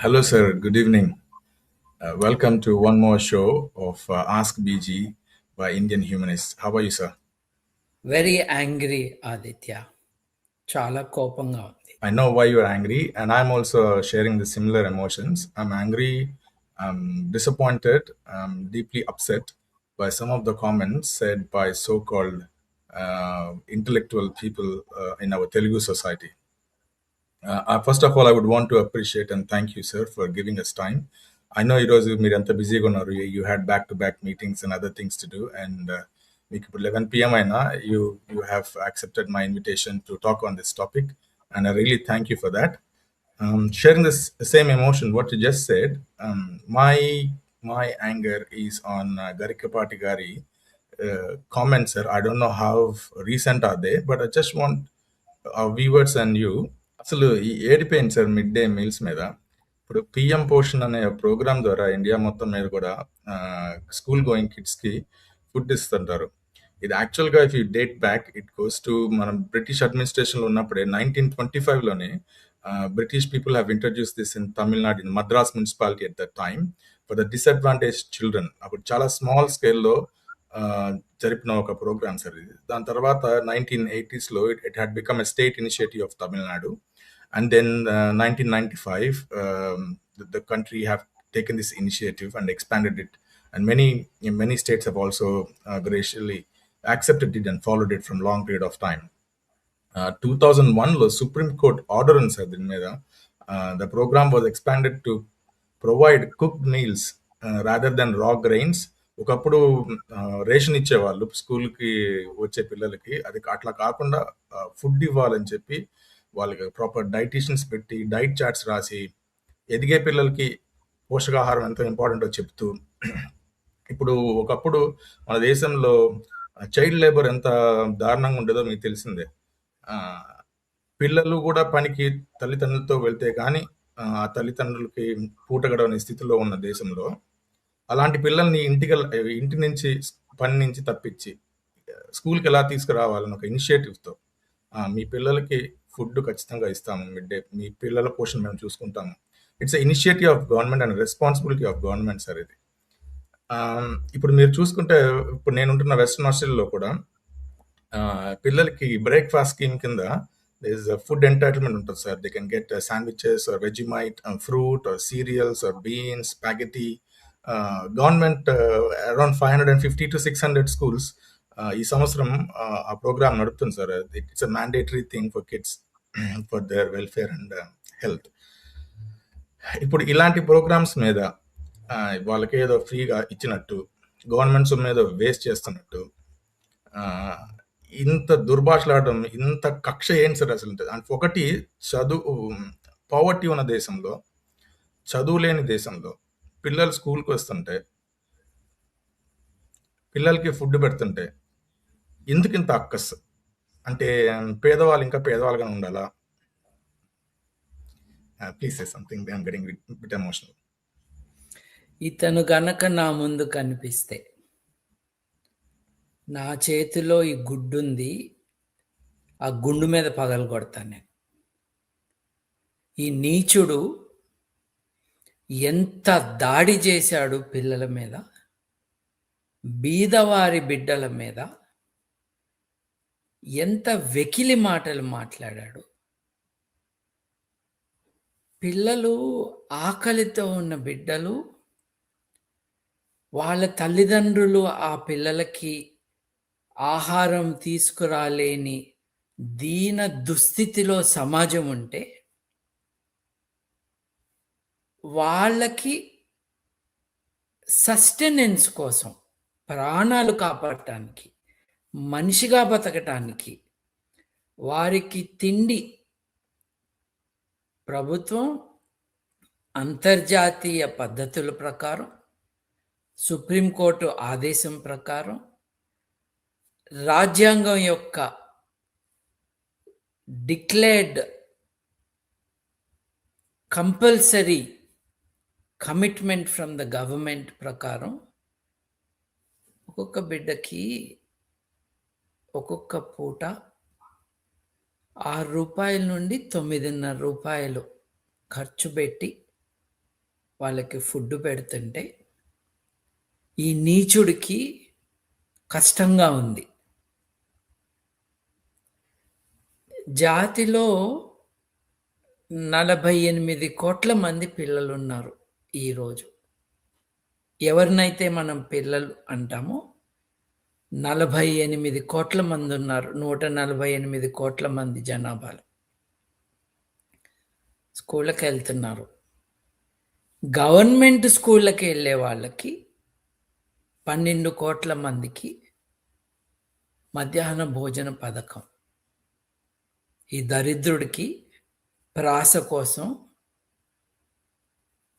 Hello, sir. Good evening. Welcome to one more show of Ask BG by Indian Humanists. How are you, sir? Very angry Aditya. చాలా కోపంగా ఉంది. I know why you're angry, and I'm also sharing the similar emotions. I'm angry, I'm disappointed, I'm deeply upset by some of the comments said by so called intellectual people in our Telugu society. First of all, I would want to appreciate and thank you, sir, for giving us time. I know it was మీరంతా బిజీగా ఉన్నారు. You had back-to-back meetings and other things to do, and మీకు ఇప్పుడు 11 p.m. అయినా you have accepted my invitation to talk on this topic, and I really thank you for that. Sharing this same emotion, what you just said, my anger is on Garikapati Gari comments, sir. I don't know how recent are they, but I just want our viewers and you అసలు ఈ ఏడిపోయింది sir mid day meals మీద. ఇప్పుడు PM Poshan అనే programme ద్వారా India మొత్తం మీద కూడా school going కిడ్స్కి ఫుడ్ ఇస్తుంటారు. ఇది యాక్చువల్గా if you date back it goes to మనం బ్రిటిష్ అడ్మినిస్ట్రేషన్లో ఉన్నప్పుడే 1925లోనే British people have introduce this in Tamil Nadu in Madras municipality at that time for the disadvantage children. అప్పుడు చాలా స్మాల్ స్కేల్లో జరిపిన ఒక ప్రోగ్రామ్ సార్ ఇది. దాని తర్వాత 1980s it had become a state initiative of Tamil Nadu. And then 1995, the country have taken this initiative and expanded it. And many states have also graciously accepted it and followed it from long period of time. 2001లో Supreme Court order ఉంది sir దీని మీద. The program was expanded to provide cooked meals rather than raw grains. ఒకప్పుడు ration ఇచ్చేవాళ్ళు స్కూల్కి వచ్చే పిల్లలకి, అది అట్లా కాకుండా ఫుడ్ ఇవ్వాలని చెప్పి వాళ్ళకి ప్రాపర్ డైటీషియన్స్ పెట్టి డైట్ చార్ట్స్ రాసి ఎదిగే పిల్లలకి పోషకాహారం ఎంతో ఇంపార్టెంటో చెప్తూ, ఇప్పుడు ఒకప్పుడు మన దేశంలో చైల్డ్ లేబర్ ఎంత దారుణంగా ఉండేదో మీకు తెలిసిందే. పిల్లలు కూడా పనికి తల్లిదండ్రులతో వెళ్తే కానీ ఆ తల్లిదండ్రులకి పూట గడవని స్థితిలో ఉన్న దేశంలో అలాంటి పిల్లల్ని ఇంటి నుంచి పని నుంచి తప్పించి స్కూల్కి ఎలా తీసుకురావాలని ఒక ఇనిషియేటివ్తో మీ పిల్లలకి ఫుడ్ ఖచ్చితంగా ఇస్తాము, మిడ్ డే మీ పిల్లల పోషణ మేము చూసుకుంటాము. It's initiative of government and responsibility of government sir ఇది. ఇప్పుడు మీరు చూసుకుంటే ఇప్పుడు నేను ఉంటున్న వెస్ట్రన్ ఆస్ట్రేలియాలో కూడా పిల్లలకి బ్రేక్ఫాస్ట్ స్కీమ్ కింద ఫుడ్ ఎంటైటిల్మెంట్ ఉంటుంది sir. They can get sandwiches or Vegemite, fruit or cereals or beans, spaghetti. Government around 550 to 600 schools ఈ సంవత్సరం ఆ ప్రోగ్రామ్ నడుపుతుంది sir. It's a mandatory thing for kids for their welfare and health. ఇప్పుడు ఇలాంటి programmes మీద వాళ్ళకి ఏదో ఫ్రీగా ఇచ్చినట్టు, గవర్నమెంట్స్ మీద వేస్ట్ చేస్తున్నట్టు, ఇంత దుర్భాషలాడడం, ఇంత కక్ష ఏంటి సార్ అసలు? ఒకటి పావర్టీ ఉన్న దేశంలో, చదువు లేని దేశంలో పిల్లలు స్కూల్కి వస్తుంటే, పిల్లలకి ఫుడ్ పెడుతుంటే ఎందుకు ఇంత అక్కస్? అంటే పేదవాళ్ళు ఇంకా పేదవాళ్ళుగానే ఉండాలా? Please say something. I'm getting bit emotional. ఇతను గనక నా ముందు కనిపిస్తే, నా చేతిలో ఈ గుడ్డుంది, ఆ గుండు మీద పగలు కొడతాను నేను. ఈ నీచుడు ఎంత దాడి చేశాడు పిల్లల మీద, బీదవారి బిడ్డల మీద ఎంత వెకిలి మాటలు మాట్లాడాడు. పిల్లలు, ఆకలితో ఉన్న బిడ్డలు, వాళ్ళ తల్లిదండ్రులు ఆ పిల్లలకి ఆహారం తీసుకురాలేని దీన దుస్థితిలో సమాజం ఉంటే, వాళ్ళకి సస్టెనెన్స్ కోసం, ప్రాణాలు కాపాడటానికి, మనిషిగా బతకటానికి, వారికి తిండి ప్రభుత్వం అంతర్జాతీయ పద్ధతుల ప్రకారం, సుప్రీంకోర్టు ఆదేశం ప్రకారం, రాజ్యాంగం యొక్క declared compulsory commitment from the government ప్రకారం ఒక్కొక్క బిడ్డకి ఒక్కొక్క పూట ₹6 నుండి ₹9.5 ఖర్చు పెట్టి వాళ్ళకి ఫుడ్ పెడుతుంటే ఈ నీచుడికి కష్టంగా ఉంది. జాతిలో 48 కోట్ల మంది పిల్లలున్నారు ఈరోజు. ఎవరినైతే మనం పిల్లలు అంటామో 48 కోట్ల మందున్నారు. 148 కోట్ల మంది జనాభాలో. స్కూళ్ళకెళ్తున్నారు. గవర్నమెంట్ స్కూళ్ళకి వెళ్ళే వాళ్ళకి 12 కోట్ల మందికి మధ్యాహ్న భోజన పథకం. ఈ దరిద్రుడికి ప్రాస కోసం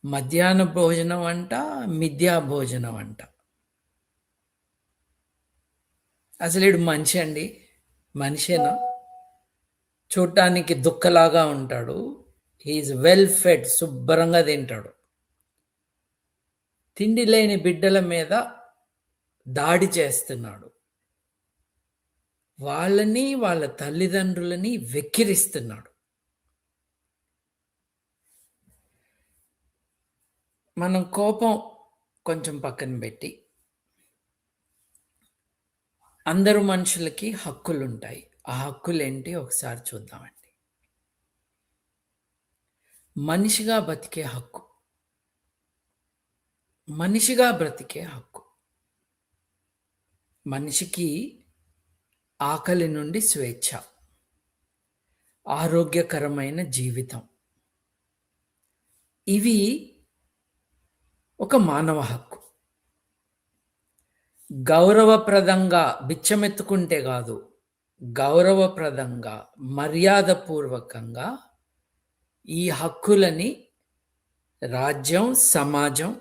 మధ్యాహ్న భోజనం అంట, మిథ్యా భోజనం అంట. అసలు ఈడు మనిషి అండి? మనిషేనా? చూడటానికి దుక్కలాగా ఉంటాడు. హీఈస్ వెల్ ఫెడ్, శుభ్రంగా తింటాడు. తిండి లేని బిడ్డల మీద దాడి చేస్తున్నాడు. వాళ్ళని, వాళ్ళ తల్లిదండ్రులని వెక్కిరిస్తున్నాడు. మనం కోపం కొంచెం పక్కన పెట్టి, అందరు మనుషులకి హక్కులుంటాయి. ఆ హక్కులేంటి ఒకసారి చూద్దామండి. మనిషిగా బతికే హక్కు. మనిషిగా బ్రతికే హక్కు. మనిషికి ఆకలి నుండి స్వేచ్ఛ, ఆరోగ్యకరమైన జీవితం, ఇవి ఒక మానవ హక్కు. గౌరవప్రదంగా బిచ్చమెత్తుకుంటే కాదు, గౌరవప్రదంగా, మర్యాదపూర్వకంగా ఈ హక్కులని రాజ్యం, సమాజం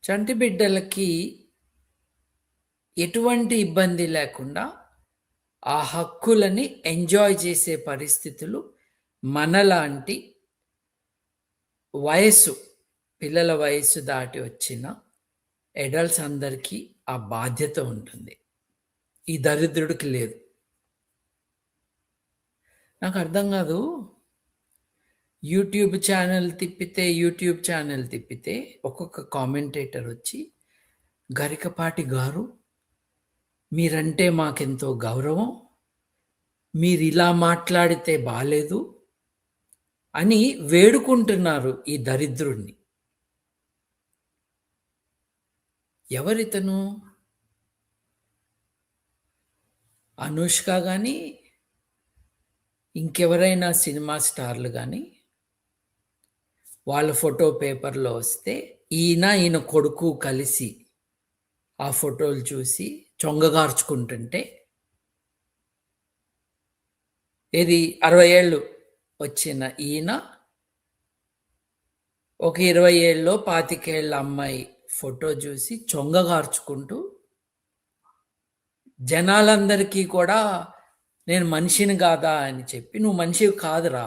చంటి బిడ్డలకి ఎటువంటి ఇబ్బంది లేకుండా ఆ హక్కులని ఎంజాయ్ చేసే పరిస్థితులు మనలాంటి పిల్లల వయస్సు దాటి వచ్చిన అడల్ట్స్ అందరికీ ఆ బాధ్యత ఉంటుంది. ఈ దరిద్రుడికి లేదు. నాకు అర్థం కాదు. యూట్యూబ్ ఛానల్ తిప్పితే ఒక్కొక్క కామెంటేటర్ వచ్చి, గరికపాటి గారు మీరంటే మాకెంతో గౌరవం, మీరు ఇలా మాట్లాడితే బాలేదు అని వేడుకుంటున్నారు ఈ దరిద్రుడిని. ఎవరితను? అనుష్క కానీ, ఇంకెవరైనా సినిమా స్టార్లు కానీ వాళ్ళ ఫోటో పేపర్లో వస్తే ఈయన కొడుకు కలిసి ఆ ఫోటోలు చూసి చొంగగార్చుకుంటుంటే, ఇది 60 ఏళ్ళు వచ్చిన ఈయన ఒక 20 ఏళ్ళలో 25 ఏళ్ళ అమ్మాయి ఫోటో చూసి చొంగగార్చుకుంటూ జనాలందరికీ కూడా నేను మనిషిని కాదా అని చెప్పి, నువ్వు మనిషివి కాదురా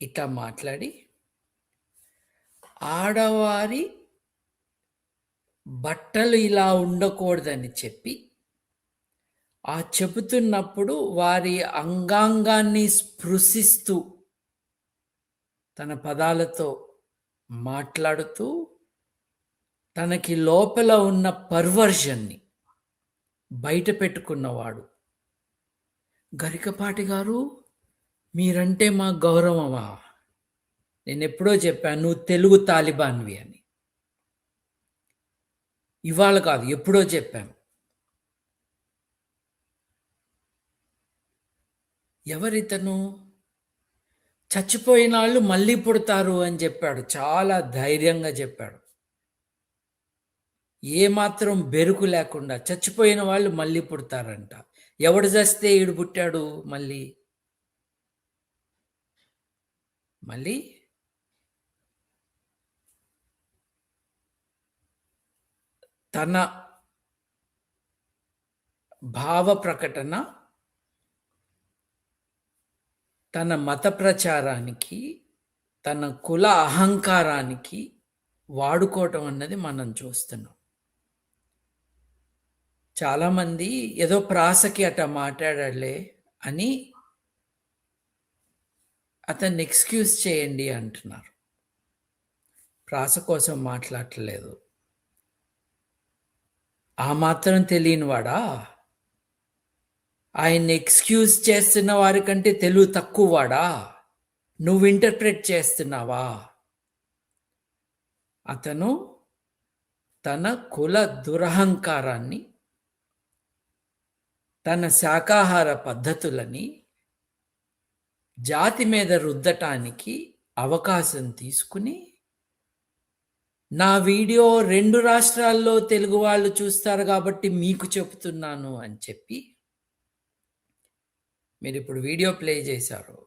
ఇట్లా మాట్లాడి, ఆడవారి బట్టలు ఇలా ఉండకూడదని చెప్పి, ఆ చెబుతున్నప్పుడు వారి అంగాంగాన్ని స్పృశిస్తూ తన పదాలతో మాట్లాడుతూ తనకి లోపల ఉన్న పర్వర్షన్ని బయట పెట్టుకున్నవాడు. గరికపాటి గారు మీరంటే మా గౌరవమా? నేను ఎప్పుడో చెప్పాను, నువ్వు తెలుగు తాలిబాన్వి అని. ఇవాళ కాదు, ఎప్పుడో చెప్పాను. ఎవరితను? చచ్చిపోయిన వాళ్ళు మళ్ళీ పుడతారు అని చెప్పాడు. చాలా ధైర్యంగా చెప్పాడు. ఏమాత్రం బెరుకు లేకుండా చచ్చిపోయిన వాళ్ళు మళ్ళీ పుడతారంట. ఎవడు చస్తే ఈడు పుట్టాడు మళ్ళీ. తన భావ ప్రకటన, తన మత ప్రచారానికి, తన కుల అహంకారానికి వాడుకోవటం అన్నది మనం చూస్తున్నాం. చాలామంది ఏదో ప్రాసకి అట్లా మాట్లాడాలే అని అతన్ని ఎక్స్‌క్యూజ్ చేయండి అంటున్నారు. ప్రాస కోసం మాట్లాడట్లేదు. ఆ మాత్రం తెలియనివాడా? ఆయన్ని ఎక్స్‌క్యూజ్ చేస్తున్న వారికంటే తెలివి తక్కువవాడా? నువ్వు ఇంటర్ప్రెట్ చేస్తున్నావా? అతను తన కుల దురహంకారాన్ని, తన శాకాహార పద్ధతులని జాతి మీద రుద్దటానికి అవకాశం తీసుకుని, నా వీడియో 2 రాష్ట్రాల్లో తెలుగు వాళ్ళు చూస్తారు కాబట్టి మీకు చెప్తున్నాను అని చెప్పి, మీరిప్పుడు వీడియో ప్లే చేశారు.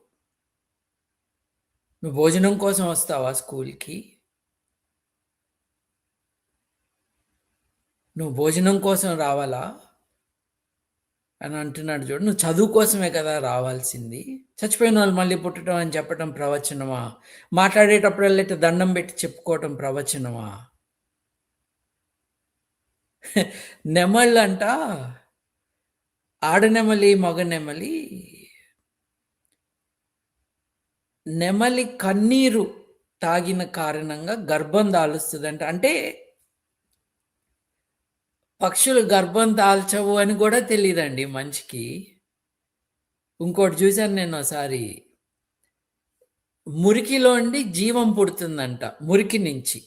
నువ్వు భోజనం కోసం వస్తావా స్కూల్‌కి? నువ్వు భోజనం కోసం రావాలా? అని అంటున్నాడు చూడు. నువ్వు చదువు కోసమే కదా రావాల్సింది. చచ్చిపోయిన వాళ్ళు మళ్ళీ పుట్టడం అని చెప్పటం ప్రవచనమా? మాట్లాడేటప్పుడల్లా ఇట్ట దండం పెట్టి చెప్పుకోవటం ప్రవచనమా? నెమళ్ళంట, ఆడనెమలి, మగ నెమలి, నెమలి కన్నీరు తాగిన కారణంగా గర్భం దాలుస్తదంట. అంటే పక్షులు గర్భం దాల్చవు అని కూడా తెలీదండి మనిషికి. ఇంకోటి చూశాను నేను ఒకసారి. మురికిలోండి జీవం పుడుతుందంట. మురికి నుంచి.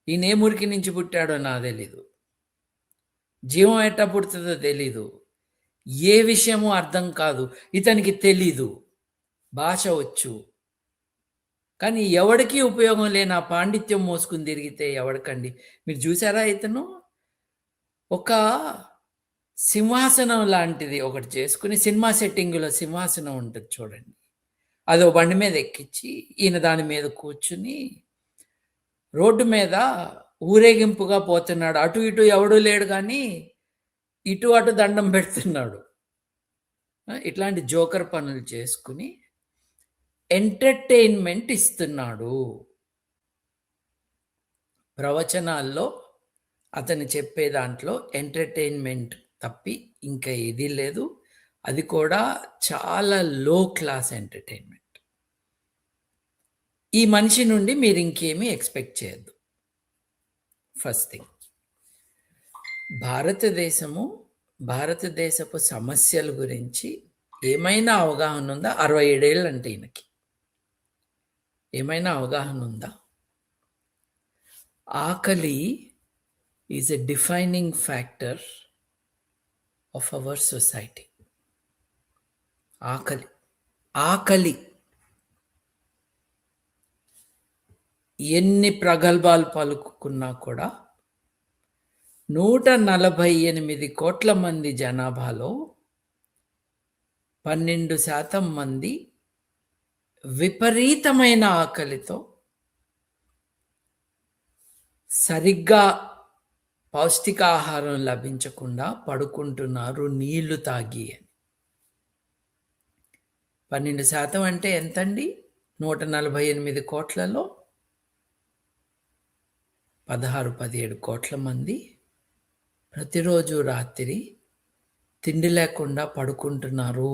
ఈయన ఏ మురికి నుంచి పుట్టాడో నాకు తెలీదు. జీవం ఎట్టా పుడుతుందో తెలీదు. ఏ విషయమో అర్థం కాదు. ఇతనికి తెలీదు. భాష వచ్చు. కానీ ఎవడికి ఉపయోగం లేని ఆ పాండిత్యం మోసుకుని తిరిగితే ఎవడికండి? మీరు చూసారా ఇతను? ఒక సింహాసనం లాంటిది ఒకటి చేసుకుని, సినిమా సెట్టింగులో సింహాసనం ఉంటుంది చూడండి. అదో బండి మీద ఎక్కించి, ఈయన దాని మీద కూర్చుని, రోడ్డు మీద ఊరేగింపుగా పోతున్నాడు. అటు ఇటు ఎవడూ లేడు కానీ, ఇటు అటు దండం పెడుతున్నాడు. ఇట్లాంటి జోకర్ పనులు చేసుకుని ఎంటర్టైన్మెంట్ ఇస్తున్నాడు. ప్రవచనాల్లో అతను చెప్పే దాంట్లో ఎంటర్టైన్మెంట్ తప్పి ఇంకా ఏదీ లేదు. అది కూడా చాలా లో క్లాస్ ఎంటర్టైన్మెంట్. ఈ మనిషి నుండి మీరు ఇంకేమీ ఎక్స్పెక్ట్ చేయొద్దు. ఫస్ట్ థింగ్, భారతదేశపు సమస్యల గురించి ఏమైనా అవగాహన ఉందా? 67 ఏళ్ళు అంటే ఈయనకి. ఏమైనా అవగాహన ఉందా? ఆకలి is a defining factor of our society. ఆకలి ఎన్ని ప్రగల్భాలు పలుకున్నా కూడా 148 కోట్ల మంది జనాభాలో 12% మంది విపరీతమైన ఆకలితో సరిగ్గా పౌష్టికాహారం లభించకుండా పడుకుంటున్నారు నీళ్లు తాగి అని. 12% అంటే ఎంతండి? 148 కోట్లలో 16-17 కోట్ల మంది ప్రతిరోజు రాత్రి తిండి లేకుండా పడుకుంటున్నారు,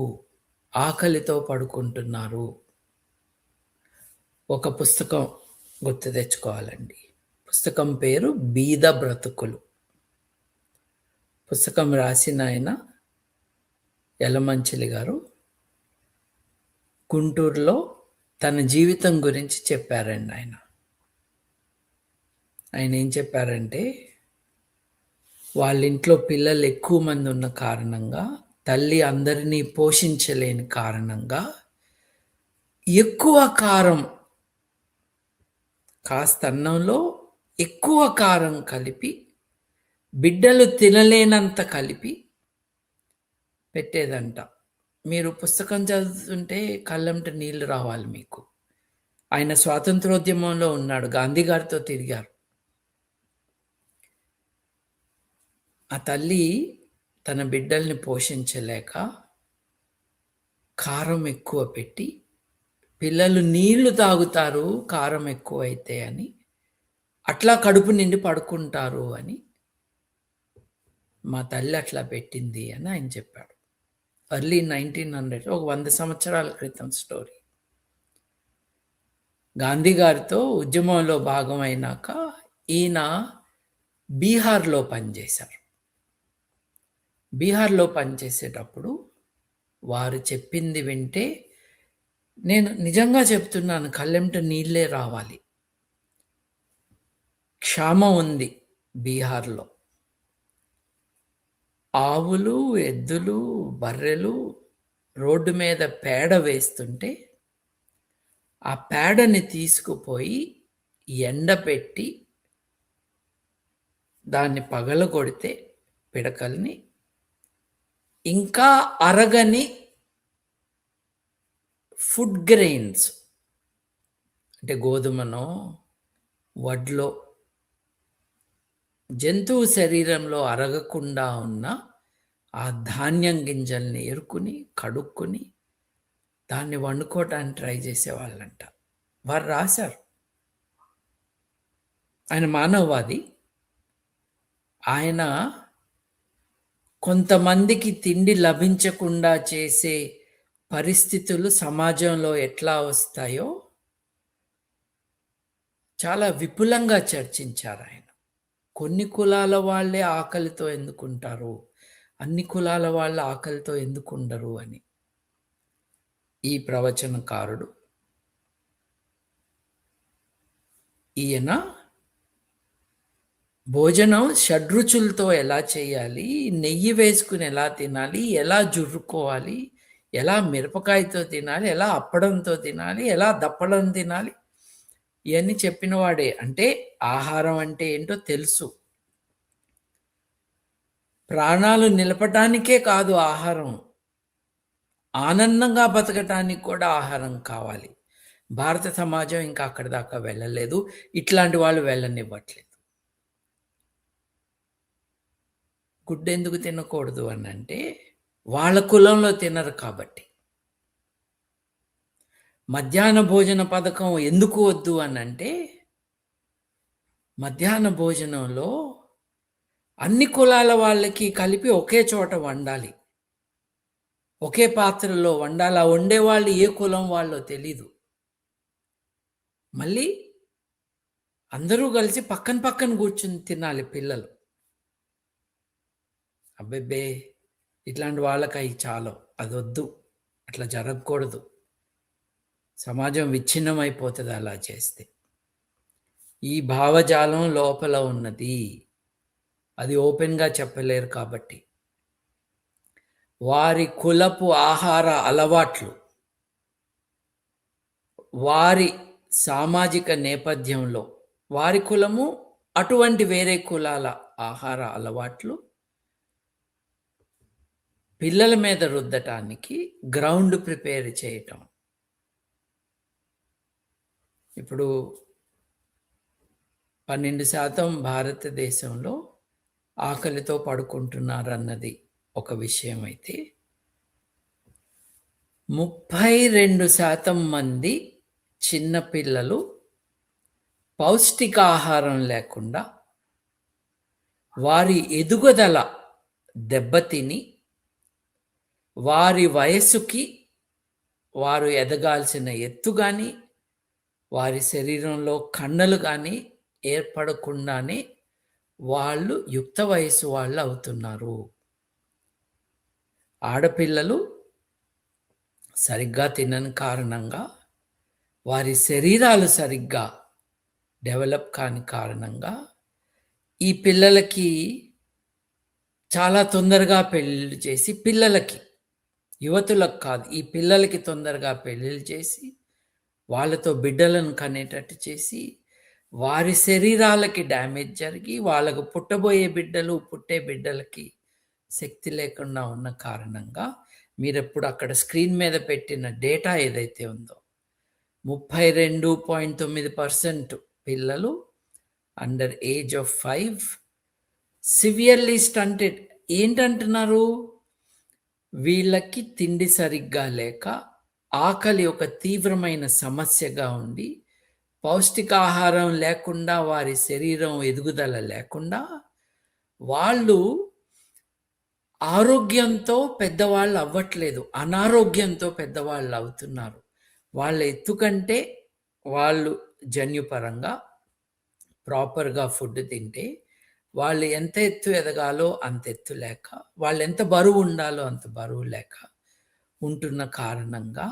ఆకలితో పడుకుంటున్నారు. ఒక పుస్తకం గుర్తు తెచ్చుకోవాలండి. పుస్తకం పేరు బీద బ్రతుకులు. పుస్తకం రాసిన ఆయన యలమంచిలి గారు. గుంటూరులో తన జీవితం గురించి చెప్పారండి ఆయన. ఆయన ఏం చెప్పారంటే, వాళ్ళ ఇంట్లో పిల్లలు ఎక్కువ మంది ఉన్న కారణంగా, తల్లి అందరినీ పోషించలేని కారణంగా ఎక్కువ కారం, కాస్త అన్నంలో ఎక్కువ కారం కలిపి, బిడ్డలు తినలేనంత కలిపి పెట్టేదంట. మీరు పుస్తకం చదువుతుంటే కళ్ళంట నీళ్లు రావాలి మీకు. ఆయన స్వాతంత్రోద్యమంలో ఉన్నాడు, గాంధీ గారితో తిరిగారు. ఆ తల్లి తన బిడ్డల్ని పోషించలేక కారం ఎక్కువ పెట్టి, పిల్లలు నీళ్లు తాగుతారు కారం ఎక్కువైతే అని, అట్లా కడుపు నిండి పడుకుంటారు అని మా తల్లి అట్లా పెట్టింది అని ఆయన చెప్పాడు. ఎర్లీ 1900 ఒక 100 సంవత్సరాల క్రితం స్టోరీ. గాంధీ గారితో ఉద్యమంలో భాగమైనాక ఈయన బీహార్లో పనిచేశారు. బీహార్లో పనిచేసేటప్పుడు వారు చెప్పింది వింటే నేను నిజంగా చెప్తున్నాను, కళ్ళెంట నీళ్ళే రావాలి. క్షామం ఉంది బీహార్లో. ఆవులు, ఎద్దులు, బర్రెలు రోడ్డు మీద పేడ వేస్తుంటే ఆ పేడని తీసుకుపోయి ఎండపెట్టి దాన్ని పగలగొడితే పిడకల్ని ఇంకా అరగని ఫుడ్ గ్రెయిన్స్ అంటే గోధుమనో వడ్లో జంతువు శరీరంలో అరగకుండా ఉన్న ఆ ధాన్యం గింజల్ని ఏరుకుని కడుక్కుని దాన్ని వండుకోవటానికి ట్రై చేసేవాళ్ళంట. వారు రాశారు. ఆయన మానవవాది. ఆయన కొంతమందికి తిండి లభించకుండా చేసే పరిస్థితులు సమాజంలో ఎట్లా వస్తాయో చాలా విపులంగా చర్చించారు ఆయన. కొన్ని కులాల వాళ్ళే ఆకలితో ఎందుకుంటారు, అన్ని కులాల వాళ్ళు ఆకలితో ఎందుకుండరు అని ఈ ప్రవచనకారుడు ఈయన భోజనం షడ్రుచులతో ఎలా చేయాలి, నెయ్యి వేసుకుని ఎలా తినాలి, ఎలా జుర్రుకోవాలి, ఎలా మిరపకాయతో తినాలి, ఎలా అప్పడంతో తినాలి, ఎలా దప్పడం తినాలి, ఇవన్నీ చెప్పినవాడే. అంటే ఆహారం అంటే ఏంటో తెలుసు. ప్రాణాలు నిలపటానికే కాదు ఆహారం, ఆనందంగా బతకటానికి కూడా ఆహారం కావాలి. భారత సమాజం ఇంకా అక్కడి దాకా వెళ్ళలేదు, ఇట్లాంటి వాళ్ళు వెళ్ళనివ్వట్లేదు. గుడ్డు ఎందుకు తినకూడదు అని అంటే వాళ్ళ కులంలో తినరు కాబట్టి. మధ్యాహ్న భోజన పథకం ఎందుకు వద్దు అని అంటే మధ్యాహ్న భోజనంలో అన్ని కులాల వాళ్ళకి కలిపి ఒకే చోట వండాలి, ఒకే పాత్రలో వండాలి. ఆ వండేవాళ్ళు ఏ కులం వాళ్ళో తెలీదు. మళ్ళీ అందరూ కలిసి పక్కన పక్కన కూర్చుని తినాలి పిల్లలు. అబ్బెబ్బే ఇట్లాంటి వాళ్ళకి అవి చాలు, అది వద్దు, అట్లా జరగకూడదు, సమాజం విచ్ఛిన్నం అయిపోతుంది అలా చేస్తే. ఈ భావజాలం లోపల ఉన్నది, అది ఓపెన్గా చెప్పలేరు కాబట్టి. వారి కులపు ఆహార అలవాట్లు, వారి సామాజిక నేపథ్యంలో వారి కులము అటువంటి వేరే కులాల ఆహార అలవాట్లు పిల్లల మీద రుద్దటానికి గ్రౌండ్ ప్రిపేర్ చేయటం. ఇప్పుడు 12% భారతదేశంలో ఆకలితో పడుకుంటున్నారన్నది ఒక విషయం అయితే 32% మంది చిన్నపిల్లలు పౌష్టికాహారం లేకుండా వారి ఎదుగుదల దెబ్బతిని వారి వయస్సుకి వారు ఎదగాల్సిన ఎత్తు కానీ వారి శరీరంలో కండలు కానీ ఏర్పడకుండానే వాళ్ళు యుక్త వయసు వాళ్ళు అవుతున్నారు. ఆడపిల్లలు సరిగ్గా తినని కారణంగా, వారి శరీరాలు సరిగ్గా డెవలప్ కాని కారణంగా ఈ పిల్లలకి చాలా తొందరగా పెళ్ళిళ్ళు చేసి, పిల్లలకి, యువతులకు కాదు, ఈ పిల్లలకి తొందరగా పెళ్ళిళ్ళు చేసి వాళ్ళతో బిడ్డలను కనేటట్టు చేసి వారి శరీరాలకి డ్యామేజ్ జరిగి వాళ్ళకు పుట్టబోయే బిడ్డలు, పుట్టే బిడ్డలకి శక్తి లేకుండా ఉన్న కారణంగా మీరు ఎప్పుడు అక్కడ స్క్రీన్ మీద పెట్టిన డేటా ఏదైతే ఉందో 32.9% పిల్లలు under age of 5 severely stunted. ఏంటంటున్నారు? వీళ్ళకి తిండి సరిగ్గా లేక ఆకలి ఒక తీవ్రమైన సమస్యగా ఉండి పౌష్టికాహారం లేకుండా వారి శరీరం ఎదుగుదల లేకుండా వాళ్ళు ఆరోగ్యంతో పెద్దవాళ్ళు అవ్వట్లేదు. అనారోగ్యంతో పెద్దవాళ్ళు అవుతున్నారు. వాళ్ళ ఎత్తు కంటే వాళ్ళు జన్యుపరంగా ప్రాపర్‌గా ఫుడ్ తింటే, వాళ్ళు ఎంత ఎత్తు ఎదగాలో అంత ఎత్తు లేక, వాళ్ళెంత బరువు ఉండాలో అంత బరువు లేక ఉంటున్న కారణంగా,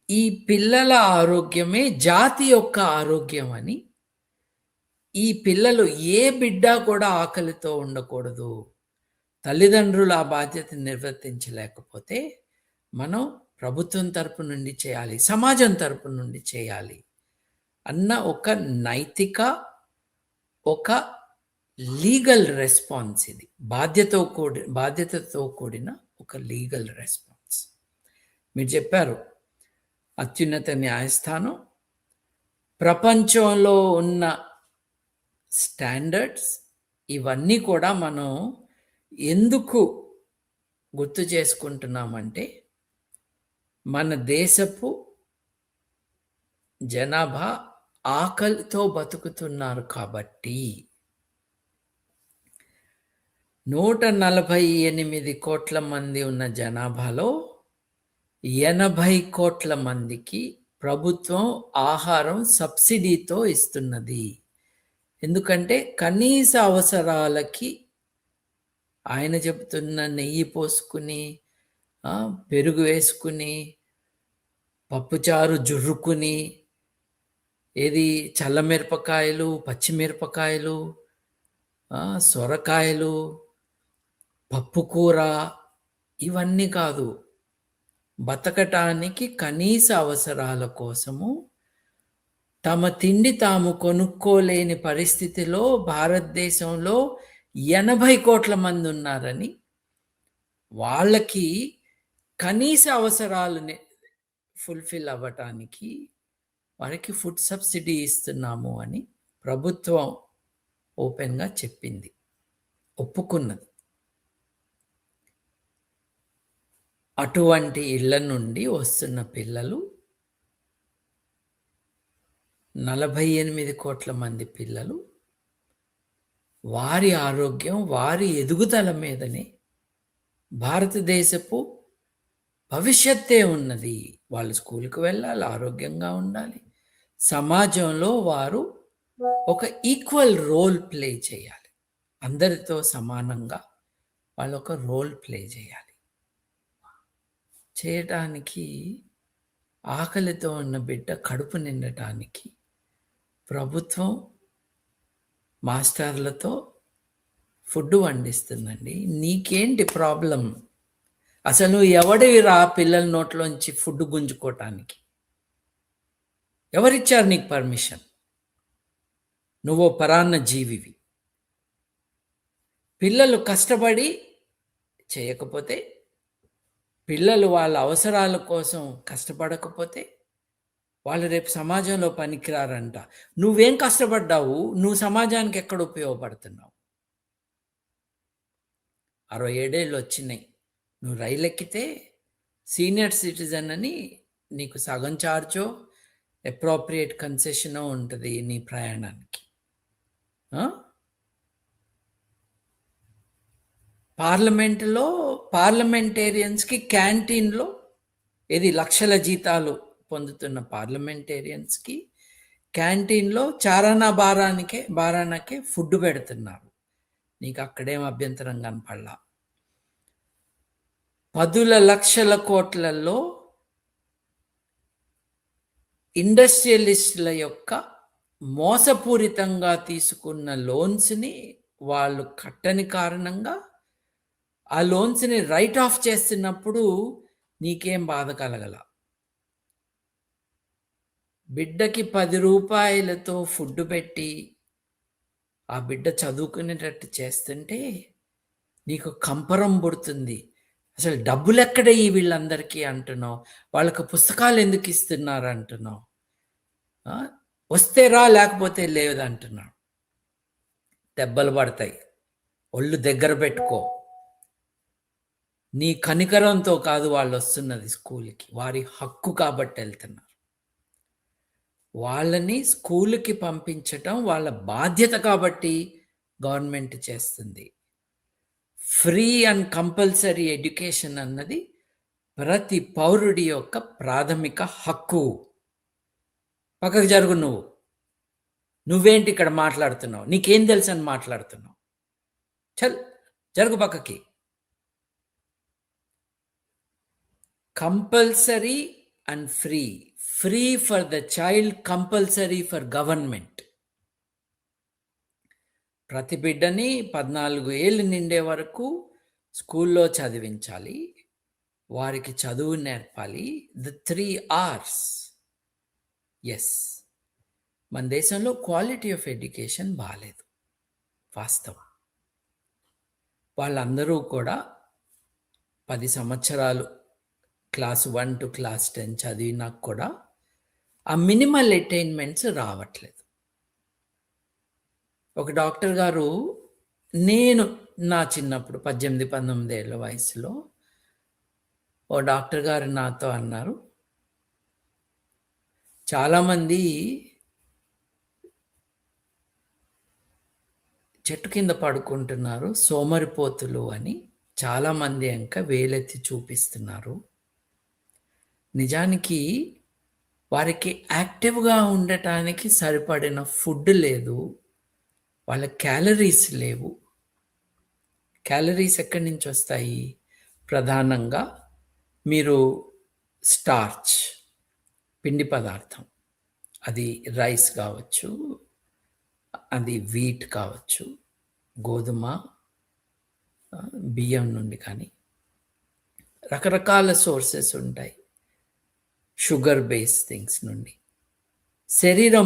ఈ పిల్లల ఆరోగ్యమే జాతి యొక్క ఆరోగ్యం అని, ఈ పిల్లలు ఏ బిడ్డ కూడా ఆకలితో ఉండకూడదు. తల్లిదండ్రులు ఆ బాధ్యతను నిర్వర్తించలేకపోతే, మనం ప్రభుత్వం తరపు నుండి చేయాలి. సమాజం తరపు నుండి చేయాలి. అన్న ఒక నైతిక, ఒక లీగల్ రెస్పాన్స్ ఇది. బాధ్యతతో కూడిన ఒక లీగల్ రెస్పాన్స్. మీరు చెప్పారు, అత్యున్నత న్యాయస్థానం ప్రపంచంలో ఉన్న స్టాండర్డ్స్ ఇవన్నీ కూడా మనం ఎందుకు గుర్తు చేసుకుంటున్నామంటే, మన దేశపు జనాభా ఆకలితో బతుకుతున్నారు కాబట్టి. 148 కోట్ల మంది ఉన్న జనాభాలో 80 కోట్ల మందికి ప్రభుత్వం ఆహారం సబ్సిడీతో ఇస్తున్నది. ఎందుకంటే కనీస అవసరాలకి ఆయన చెప్తున్న నెయ్యి పోసుకుని, పెరుగు వేసుకుని, పప్పుచారు జుర్రుకుని, ఏది చల్లమిరపకాయలు, పచ్చిమిరపకాయలు, సొరకాయలు, పప్పుకూర ఇవన్నీ కాదు. బతకటానికి కనీస అవసరాల కోసము తమ తిండి తాము కొనుక్కోలేని పరిస్థితిలో భారతదేశంలో 80 కోట్ల మంది ఉన్నారని, వాళ్ళకి కనీస అవసరాలని ఫుల్ఫిల్ అవ్వటానికి వారికి ఫుడ్ సబ్సిడీ ఇస్తున్నాము అని ప్రభుత్వం ఓపెన్గా చెప్పింది, ఒప్పుకున్నది. అటువంటి ఇళ్ల నుండి వస్తున్న పిల్లలు 48 కోట్ల మంది పిల్లలు, వారి ఆరోగ్యం, వారి ఎదుగుదల మీదనే భారతదేశపు భవిష్యత్తే ఉన్నది. వాళ్ళు స్కూల్కి వెళ్ళాలి, ఆరోగ్యంగా ఉండాలి, సమాజంలో వారు ఒక ఈక్వల్ రోల్ ప్లే చేయాలి, అందరితో సమానంగా వాళ్ళు ఒక రోల్ ప్లే చేయాలి. చేయటానికి ఆకలితో ఉన్న బిడ్డ కడుపు నిండటానికి ప్రభుత్వం మాస్టర్లతో ఫుడ్ వండిస్తుందండి. నీకేంటి ప్రాబ్లం? అసలు నువ్వు ఎవడివిరా పిల్లల నోట్లోంచి ఫుడ్ గుంజుకోవటానికి? ఎవరిచ్చారు నీకు పర్మిషన్? నువ్వు పరాన్న జీవివి. పిల్లలు కష్టపడి చేయకపోతే, పిల్లలు వాళ్ళ అవసరాల కోసం కష్టపడకపోతే వాళ్ళు రేపు సమాజంలో పనికిరారంట. నువ్వేం కష్టపడ్డావు? నువ్వు సమాజానికి ఎక్కడ ఉపయోగపడుతున్నావు? 67 ఏళ్ళు వచ్చినాయి, నువ్వు రైలు ఎక్కితే సీనియర్ సిటిజన్ అని నీకు సగం చార్జో అప్రోప్రియేట్ కన్సెషనో ఉంటుంది నీ ప్రయాణానికి. పార్లమెంటులో పార్లమెంటేరియన్స్కి క్యాంటీన్లో ఇది లక్షల జీతాలు పొందుతున్న పార్లమెంటేరియన్స్కి క్యాంటీన్లో చారానా బారానకే ఫుడ్ పెడుతున్నారు. నీకు అక్కడేం అభ్యంతరం కనపడలా. 10 లక్షల కోట్లలో ఇండస్ట్రియలిస్టుల యొక్క మోసపూరితంగా తీసుకున్న లోన్స్ని వాళ్ళు కట్టని కారణంగా ఆ లోన్స్ని రైట్ ఆఫ్ చేస్తున్నప్పుడు నీకేం బాధ కలగల. బిడ్డకి 10 రూపాయలతో ఫుడ్ పెట్టి ఆ బిడ్డ చదువుకునేటట్టు చేస్తుంటే నీకు కంపరం పుడుతుంది. అసలు డబ్బులు ఎక్కడయ్యి వీళ్ళందరికీ అంటున్నావు, వాళ్ళకు పుస్తకాలు ఎందుకు ఇస్తున్నారు అంటున్నావు, వస్తే రా లేకపోతే లేదంటున్నావు. దెబ్బలు పడతాయి, ఒళ్ళు దగ్గర పెట్టుకో. నీ కనికరంతో కాదు వాళ్ళు వస్తున్నది స్కూల్కి, వారి హక్కు కాబట్టి వెళ్తున్నారు. వాళ్ళని స్కూల్కి పంపించటం వాళ్ళ బాధ్యత కాబట్టి గవర్నమెంట్ చేస్తుంది. ఫ్రీ అండ్ కంపల్సరీ ఎడ్యుకేషన్ అన్నది ప్రతి పౌరుడి యొక్క ప్రాథమిక హక్కు. పక్కకు జరుగు నువ్వు. నువ్వేంటి ఇక్కడ మాట్లాడుతున్నావు? నీకేం తెలుసు అని మాట్లాడుతున్నావు? చల్ జరుగు పక్కకి. Compulsory and free. Free for the child, compulsory for government. ప్రతి బిడ్డని 14 ఏళ్ళు నిండే వరకు స్కూల్లో చదివించాలి, వారికి చదువు నేర్పాలి. The 3 R's. ఎస్, మన దేశంలో క్వాలిటీ ఆఫ్ ఎడ్యుకేషన్ బాగాలేదు, వాస్తవం. వాళ్ళందరూ కూడా 10 సంవత్సరాలు క్లాస్ 1 to క్లాస్ 10 చదివినా కూడా ఆ మినిమల్ అటైన్మెంట్స్ రావట్లేదు. ఒక డాక్టర్ గారు, నేను నా చిన్నప్పుడు 18-19 ఏళ్ళ వయసులో ఓ డాక్టర్ గారు నాతో అన్నారు, చాలామంది చెట్టు కింద పడుకుంటున్నారు, సోమరిపోతులు అని చాలామంది ఇంకా వేలెత్తి చూపిస్తున్నారు. నిజానికి వారికి యాక్టివ్గా ఉండటానికి సరిపడిన ఫుడ్ లేదు, వాళ్ళ క్యాలరీస్ లేవు. క్యాలరీస్ ఎక్కడి నుంచి వస్తాయి? ప్రధానంగా మీరు స్టార్చ్, పిండి పదార్థం, అది రైస్ కావచ్చు, అది వీట్ కావచ్చు, గోధుమ, బియ్యం నుండి కానీ రకరకాల సోర్సెస్ ఉంటాయి. షుగర్ బేస్ థింగ్స్ నుండి. శరీరం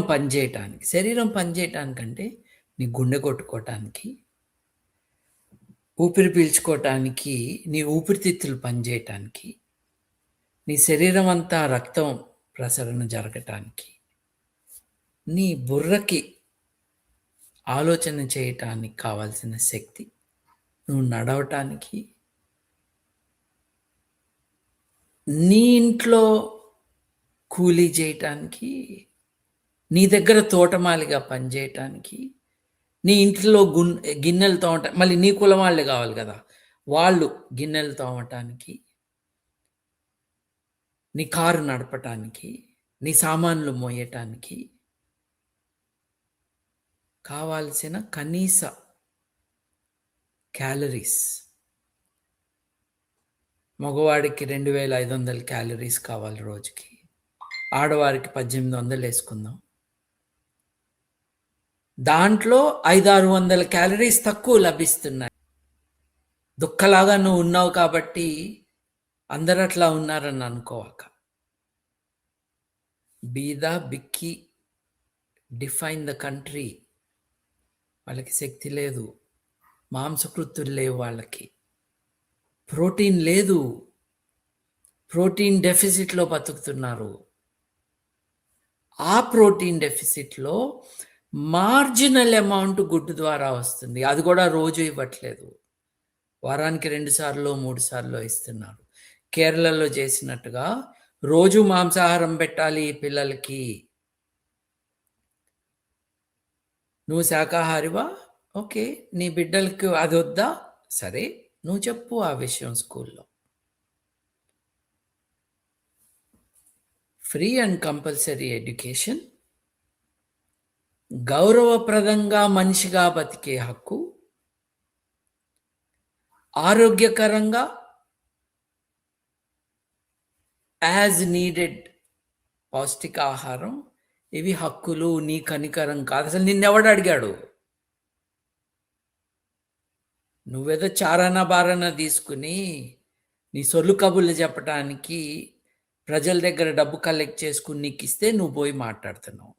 పనిచేయటానికంటే నీ గుండె కొట్టుకోవటానికి, ఊపిరి పీల్చుకోవటానికి, నీ ఊపిరితిత్తులు పనిచేయటానికి, నీ శరీరం అంతా రక్తం ప్రసరణ జరగటానికి, నీ బుర్రకి ఆలోచన చేయటానికి కావాల్సిన శక్తి, నువ్వు నడవటానికి, నీ ఇంట్లో కూలీ చేయటానికి, నీ దగ్గర తోటమాలిగా పనిచేయటానికి, నీ ఇంట్లో గిన్నెలు తోమట, మళ్ళీ నీ కులం వాళ్ళే కావాలి కదా, వాళ్ళు గిన్నెలు తోమటానికి, నీ కారు నడపటానికి, నీ సామాన్లు మోయటానికి కావాల్సిన కనీస క్యాలరీస్. మగవాడికి 2500 క్యాలరీస్ కావాలి రోజుకి, ఆడవారికి 1800 వేసుకుందాం. దాంట్లో 500-600 క్యాలరీస్ తక్కువ లభిస్తున్నాయి. దుఃఖలాగా నువ్వు ఉన్నావు కాబట్టి అందరు అట్లా ఉన్నారని అనుకోవాక. బీద బిక్కి డిఫైన్ ద కంట్రీ. వాళ్ళకి శక్తి లేదు, మాంసకృత్తులు లేవు, వాళ్ళకి ప్రోటీన్ లేదు, ప్రోటీన్ డెఫిసిట్లో బతుకుతున్నారు. ఆ ప్రోటీన్ డెఫిసిట్లో మార్జినల్ అమౌంట్ గుడ్డు ద్వారా వస్తుంది, అది కూడా రోజు ఇవ్వట్లేదు, వారానికి 2 సార్లు 3 సార్లు ఇస్తున్నారు. కేరళలో చేసినట్టుగా రోజు మాంసాహారం పెట్టాలి పిల్లలకి. నువ్వు శాకాహారివా? ఓకే, నీ బిడ్డలకి అది వద్దా? సరే, నువ్వు చెప్పు ఆ విషయం స్కూల్లో. ఫ్రీ అండ్ కంపల్సరీ ఎడ్యుకేషన్, గౌరవప్రదంగా మనిషిగా బతికే హక్కు, ఆరోగ్యకరంగా యాజ్ నీడెడ్ పౌష్టికాహారం, ఇవి హక్కులు. నీ కనికరం కాదు. అసలు నిన్నెవడు అడిగాడు? నువ్వేదో చారానా బారానా తీసుకుని నీ సొల్లు కబుర్లు చెప్పటానికి ప్రజల దగ్గర డబ్బు కలెక్ట్ చేసుకుని నీకు ఇస్తే నువ్వు పోయి మాట్లాడుతున్నావు.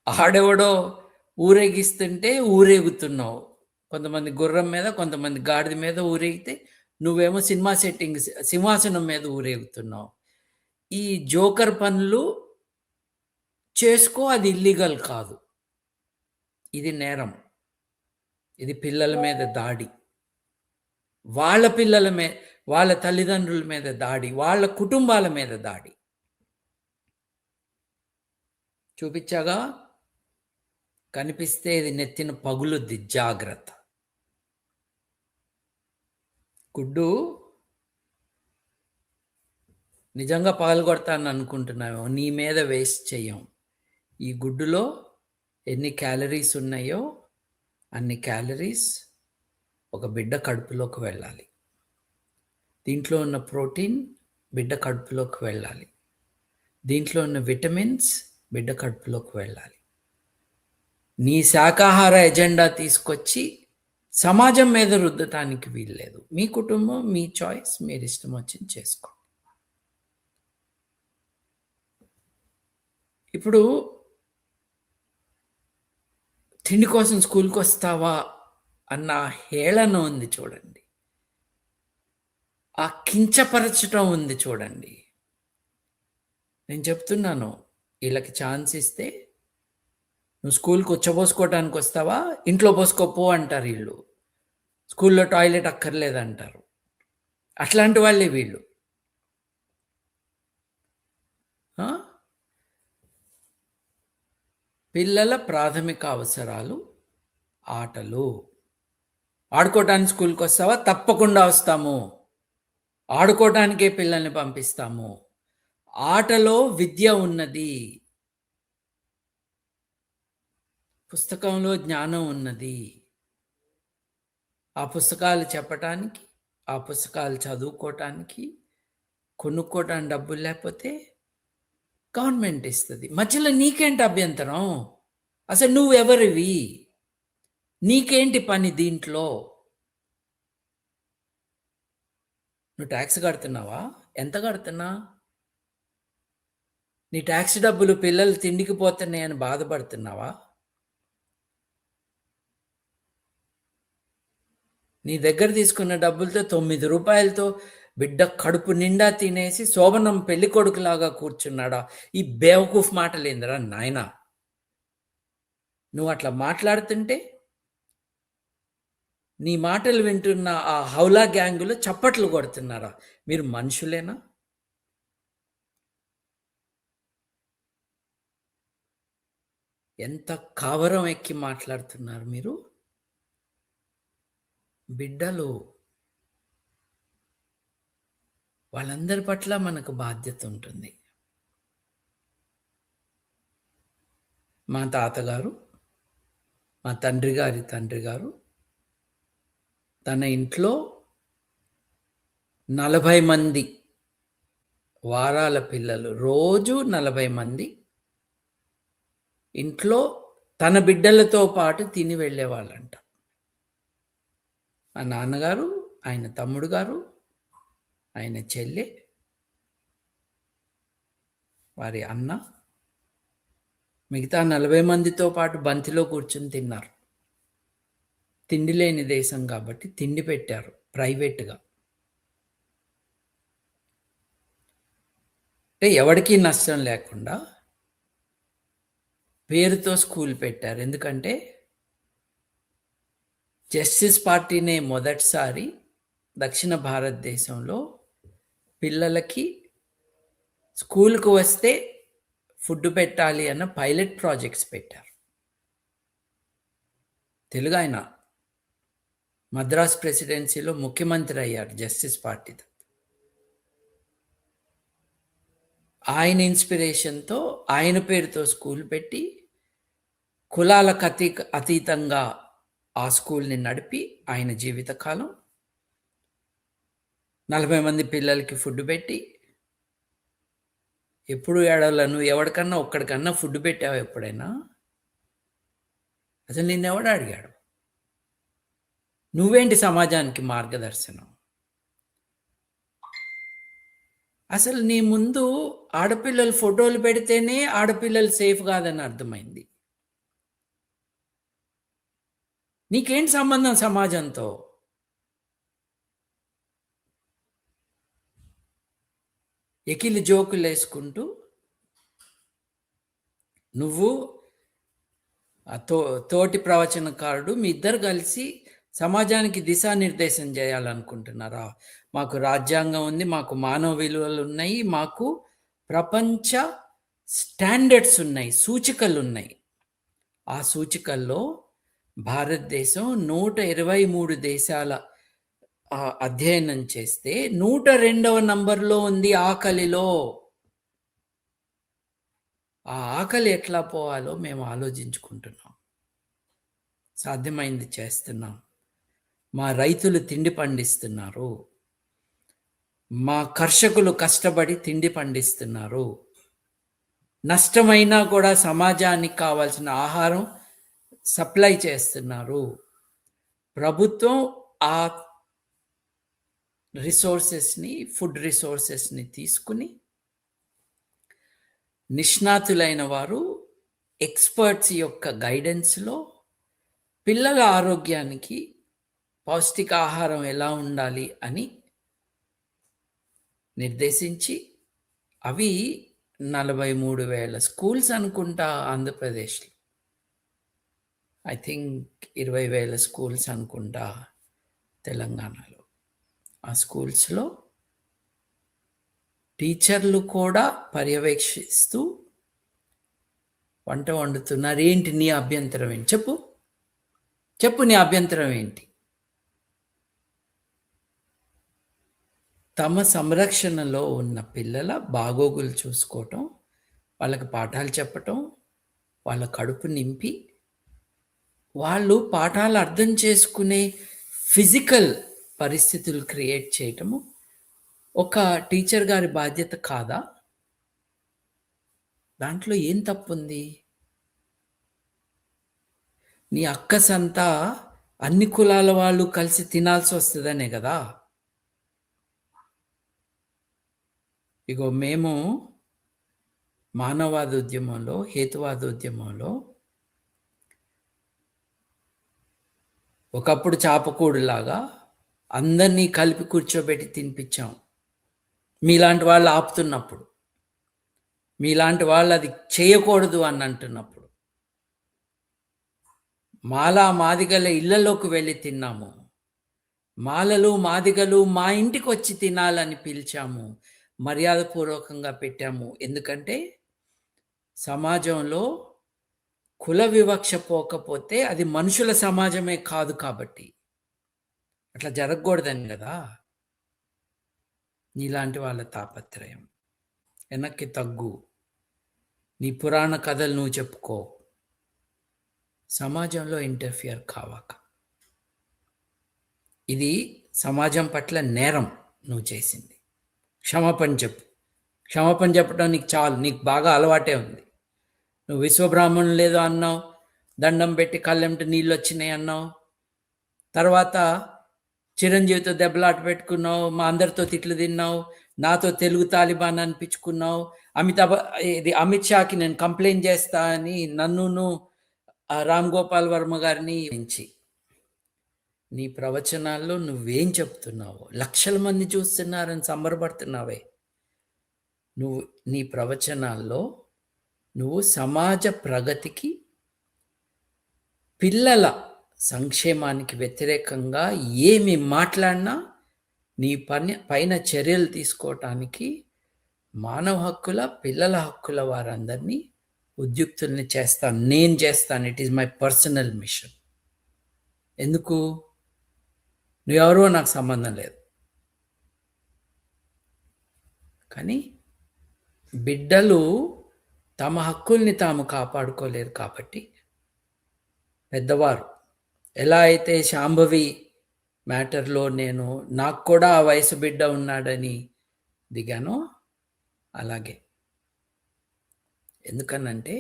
ఆడెవడో ఊరేగిస్తుంటే ఊరేగుతున్నావు. కొంతమంది గుర్రం మీద, కొంతమంది గాడిద మీద ఊరేగితే నువ్వేమో సినిమా సెట్టింగ్ సింహాసనం మీద ఊరేగుతున్నావు. ఈ జోకర్ పనులు చేసుకో, అది ఇల్లీగల్ కాదు, ఇది నేరం, ఇది పిల్లల మీద దాడి, వాళ్ళ పిల్లల మీద, వాళ్ళ తల్లిదండ్రుల మీద దాడి, వాళ్ళ కుటుంబాల మీద దాడి. చూపించాగా, కనిపిస్తే ఇది నెత్తిన పగులుద్ది, జాగ్రత్త. గుడ్డు నిజంగా పగలగొడతాను అనుకుంటున్నావేమో, నీ మీద వేస్ట్ చెయ్యం. ఈ గుడ్డులో ఎన్ని క్యాలరీస్ ఉన్నాయో అన్ని క్యాలరీస్ ఒక బిడ్డ కడుపులోకి వెళ్ళాలి. దీంట్లో ఉన్న ప్రోటీన్ బిడ్డ కడుపులోకి వెళ్ళాలి. దీంట్లో ఉన్న విటమిన్స్ బిడ్డ కడుపులోకి వెళ్ళాలి. నీ శాకాహార ఎజెండా తీసుకొచ్చి సమాజం మీద రుద్దటానికి వీల్లేదు. మీ కుటుంబం, మీ చాయిస్, మీరు ఇష్టం వచ్చింది చేసుకో. ఇప్పుడు తిండి కోసం స్కూల్కి వస్తావా అన్న హేళన ఉంది చూడండి, ఆ కించపరచటం ఉంది చూడండి. నేను చెప్తున్నాను, వీళ్ళకి ఛాన్స్ ఇస్తే నువ్వు స్కూల్కి ఉచ్చబోసుకోవటానికి వస్తావా, ఇంట్లో పోసుకోపో అంటారు వీళ్ళు. స్కూల్లో టాయిలెట్ అక్కర్లేదంటారు. అట్లాంటి వాళ్ళే వీళ్ళు. పిల్లల ప్రాథమిక అవసరాలు ఆటలు. ఆడుకోవటానికి స్కూల్కి వస్తావా? తప్పకుండా వస్తాము. ఆడుకోవటానికే పిల్లల్ని పంపిస్తాము. ఆటలో విద్య ఉన్నది, పుస్తకంలో జ్ఞానం ఉన్నది. ఆ పుస్తకాలు చెప్పటానికి, ఆ పుస్తకాలు చదువుకోవటానికి, కొనుక్కోవటానికి డబ్బులు లేకపోతే గవర్నమెంట్ ఇస్తుంది. మధ్యలో నీకేంటి అభ్యంతరం? అసలు నువ్వెవరివి? నీకేంటి పని దీంట్లో? నువ్వు ట్యాక్స్ కడుతున్నావా? ఎంత కడుతున్నా? నీ ట్యాక్స్ డబ్బులు పిల్లలు తిండికి పోతున్నాయని బాధపడుతున్నావా? నీ దగ్గర తీసుకున్న డబ్బులతో 9 రూపాయలతో బిడ్డ కడుపు నిండా తినేసి శోభనం పెళ్లి కొడుకులాగా కూర్చున్నాడా? ఈ బేవకూఫ్ మాటలేందిరా నాయనా? నువ్వు అట్లా మాట్లాడుతుంటే నీ మాటలు వింటున్న ఆ హౌలా గ్యాంగులో చప్పట్లు కొడుతున్నారా? మీరు మనుషులేనా? ఎంత కావరం ఎక్కి మాట్లాడుతున్నారు మీరు? బిడ్డలు, వాళ్ళందరి పట్ల మనకు బాధ్యత ఉంటుంది. మా తాతగారు, మా తండ్రి గారు తన ఇంట్లో 40 మంది వారాల పిల్లలు, రోజు 40 మంది ఇంట్లో తన బిడ్డలతో పాటు తిని వెళ్ళేవాళ్ళంట. మా నాన్నగారు, ఆయన తమ్ముడు గారు, ఆయన చెల్లె, వారి అన్న, మిగతా 40 మందితో పాటు బంతిలో కూర్చుని తిన్నారు. తిండి లేని దేశం కాబట్టి తిండి పెట్టారు ప్రైవేట్గా. అంటే ఎవరికీ నష్టం లేకుండా పేరుతో స్కూల్ పెట్టారు. ఎందుకంటే జస్టిస్ పార్టీనే మొదటిసారి దక్షిణ భారతదేశంలో పిల్లలకి స్కూల్కు వస్తే ఫుడ్ పెట్టాలి అన్న పైలట్ ప్రాజెక్ట్స్ పెట్టారు. తెలుగు ఆయన మద్రాస్ ప్రెసిడెన్సీలో ముఖ్యమంత్రి అయ్యారు జస్టిస్ పార్టీతో. ఆయన ఇన్స్పిరేషన్తో ఆయన పేరుతో స్కూల్ పెట్టి కులాలకు అతీతంగా ఆ స్కూల్ని నడిపి ఆయన జీవితకాలం 40 మంది పిల్లలకి ఫుడ్ పెట్టి, ఎప్పుడు ఏడవలను, ఎవరికన్నా ఒక్కడికన్నా ఫుడ్ పెట్టావు ఎప్పుడైనా? అసలు నిన్నెవడు అడిగాడు? నువ్వేంటి సమాజానికి మార్గదర్శనం? అసలు నీ ముందు ఆడపిల్లలు ఫోటోలు పెడితేనే ఆడపిల్లలు సేఫ్ కాదని అర్థమైంది. నీకేంటి సంబంధం సమాజంతో? ఎకిలి జోకులు వేసుకుంటూ నువ్వు తోటి ప్రవచనకారుడు, మీ ఇద్దరు కలిసి సమాజానికి దిశానిర్దేశం చేయాలనుకుంటున్నారా? మాకు రాజ్యాంగం ఉంది, మాకు మానవ విలువలు ఉన్నాయి, మాకు ప్రపంచ స్టాండర్డ్స్ ఉన్నాయి, సూచికలు ఉన్నాయి. ఆ సూచికల్లో భారతదేశం 123 దేశాల అధ్యయనం చేస్తే 102వ నంబర్‌లో ఉంది ఆకలిలో. ఆ ఆకలి ఎట్లా పోవాలో మేము ఆలోచించుకుంటున్నాం. సాధ్యమైంది చేస్తున్నాం. మా రైతులు తిండి పండిస్తున్నారు. మా కర్షకులు కష్టపడి తిండి పండిస్తున్నారు. నష్టమైనా కూడా సమాజానికి కావాల్సిన ఆహారం సప్లై చేస్తున్నారు. ప్రభుత్వం ఆ ఫుడ్ రిసోర్సెస్‌ని తీసుకుని నిష్ణాతులైన వారు ఎక్స్‌పర్ట్స్ యొక్క గైడెన్స్‌లో పిల్లల ఆరోగ్యానికి పౌష్టికాహారం ఎలా ఉండాలి అని నిర్దేశించి, అవి 43,000 స్కూల్స్ అనుకుంటా ఆంధ్రప్రదేశ్‌లో. ఐ థింక్ 20,000 స్కూల్స్ అనుకుంటా తెలంగాణలో. ఆ స్కూల్స్‌లో టీచర్లు కూడా పర్యవేక్షిస్తూ వంట వండుతున్నారు. ఏంటి నీ అభ్యంతరం ఏంటి? చెప్పు నీ అభ్యంతరం ఏంటి? తమ సంరక్షణలో ఉన్న పిల్లల బాగోగులు చూసుకోవటం, వాళ్ళకి పాఠాలు చెప్పటం, వాళ్ళ కడుపు నింపి, వాళ్ళు పాఠాలు అర్థం చేసుకునే ఫిజికల్ పరిస్థితులు క్రియేట్ చేయటము ఒక టీచర్ గారి బాధ్యత కాదా? దాంట్లో ఏం తప్పుంది? నీ అక్కసంతా అన్ని కులాల వాళ్ళు కలిసి తినాల్సి వస్తుందనే కదా! ఇగో మేము మానవవాద ఉద్యమంలో, హేతువాద ఉద్యమంలో ఒకప్పుడు చాపకూడులాగా అందరినీ కలిపి కూర్చోబెట్టి తినిపించాం. మీలాంటి వాళ్ళు ఆపుతున్నప్పుడు, మీలాంటి వాళ్ళు అది చేయకూడదు అని అంటున్నప్పుడు, మాదిగల ఇళ్లలోకి వెళ్ళి తిన్నాము. మాలలు, మాదిగలు మా ఇంటికి వచ్చి తినాలని పిలిచాము. మర్యాదపూర్వకంగా పెట్టాము. ఎందుకంటే సమాజంలో కుల వివక్ష పోకపోతే అది మనుషుల సమాజమే కాదు కాబట్టి. అట్లా జరగకూడదని కదా నీలాంటి వాళ్ళ తాపత్రయం. వెనక్కి తగ్గు. నీ పురాణ కథలు నువ్వు చెప్పుకో. సమాజంలో ఇంటర్ఫియర్ కావాక. ఇది సమాజం పట్ల నేరం నువ్వు చేసింది. క్షమాపణ చెప్పు. క్షమాపణ చెప్పడం నీకు చాలు. నీకు బాగా అలవాటే ఉంది. నువ్వు విశ్వబ్రాహ్మణులు లేదో అన్నావు, దండం పెట్టి కళ్ళెంట నీళ్ళు వచ్చినాయి అన్నావు, తర్వాత చిరంజీవితో దెబ్బలాట పెట్టుకున్నావు, మా అందరితో తిట్లు తిన్నావు, నాతో తెలుగు తాలిబాన్ అనిపించుకున్నావు, అమిత్ షాకి నేను కంప్లైంట్ చేస్తా అని నన్నును రామ్ గోపాల్ వర్మ గారిని నుంచి నీ ప్రవచనాల్లో నువ్వేం చెప్తున్నావు? లక్షల మంది చూస్తున్నారని సంబరపడుతున్నావే. నీ ప్రవచనాల్లో నువ్వు సమాజ ప్రగతికి, పిల్లల సంక్షేమానికి వ్యతిరేకంగా ఏమి మాట్లాడినా నీ పైన చర్యలు తీసుకోవటానికి మానవ హక్కుల, పిల్లల హక్కుల వారందరినీ ఉద్యుక్తుల్ని చేస్తాను. నేను చేస్తాను. It is my personal mission. ఎందుకు? నువ్వెవరో నాకు సంబంధం లేదు. కానీ బిడ్డలు తమ హక్కుల్ని తాము కాపాడుకోలేరు కాబట్టి పెద్దవారు ఎలా అయితే శాంభవి మ్యాటర్లో నాకు కూడా ఆ వయసు బిడ్డ ఉన్నాడని దిగానో అలాగే. ఎందుకనంటే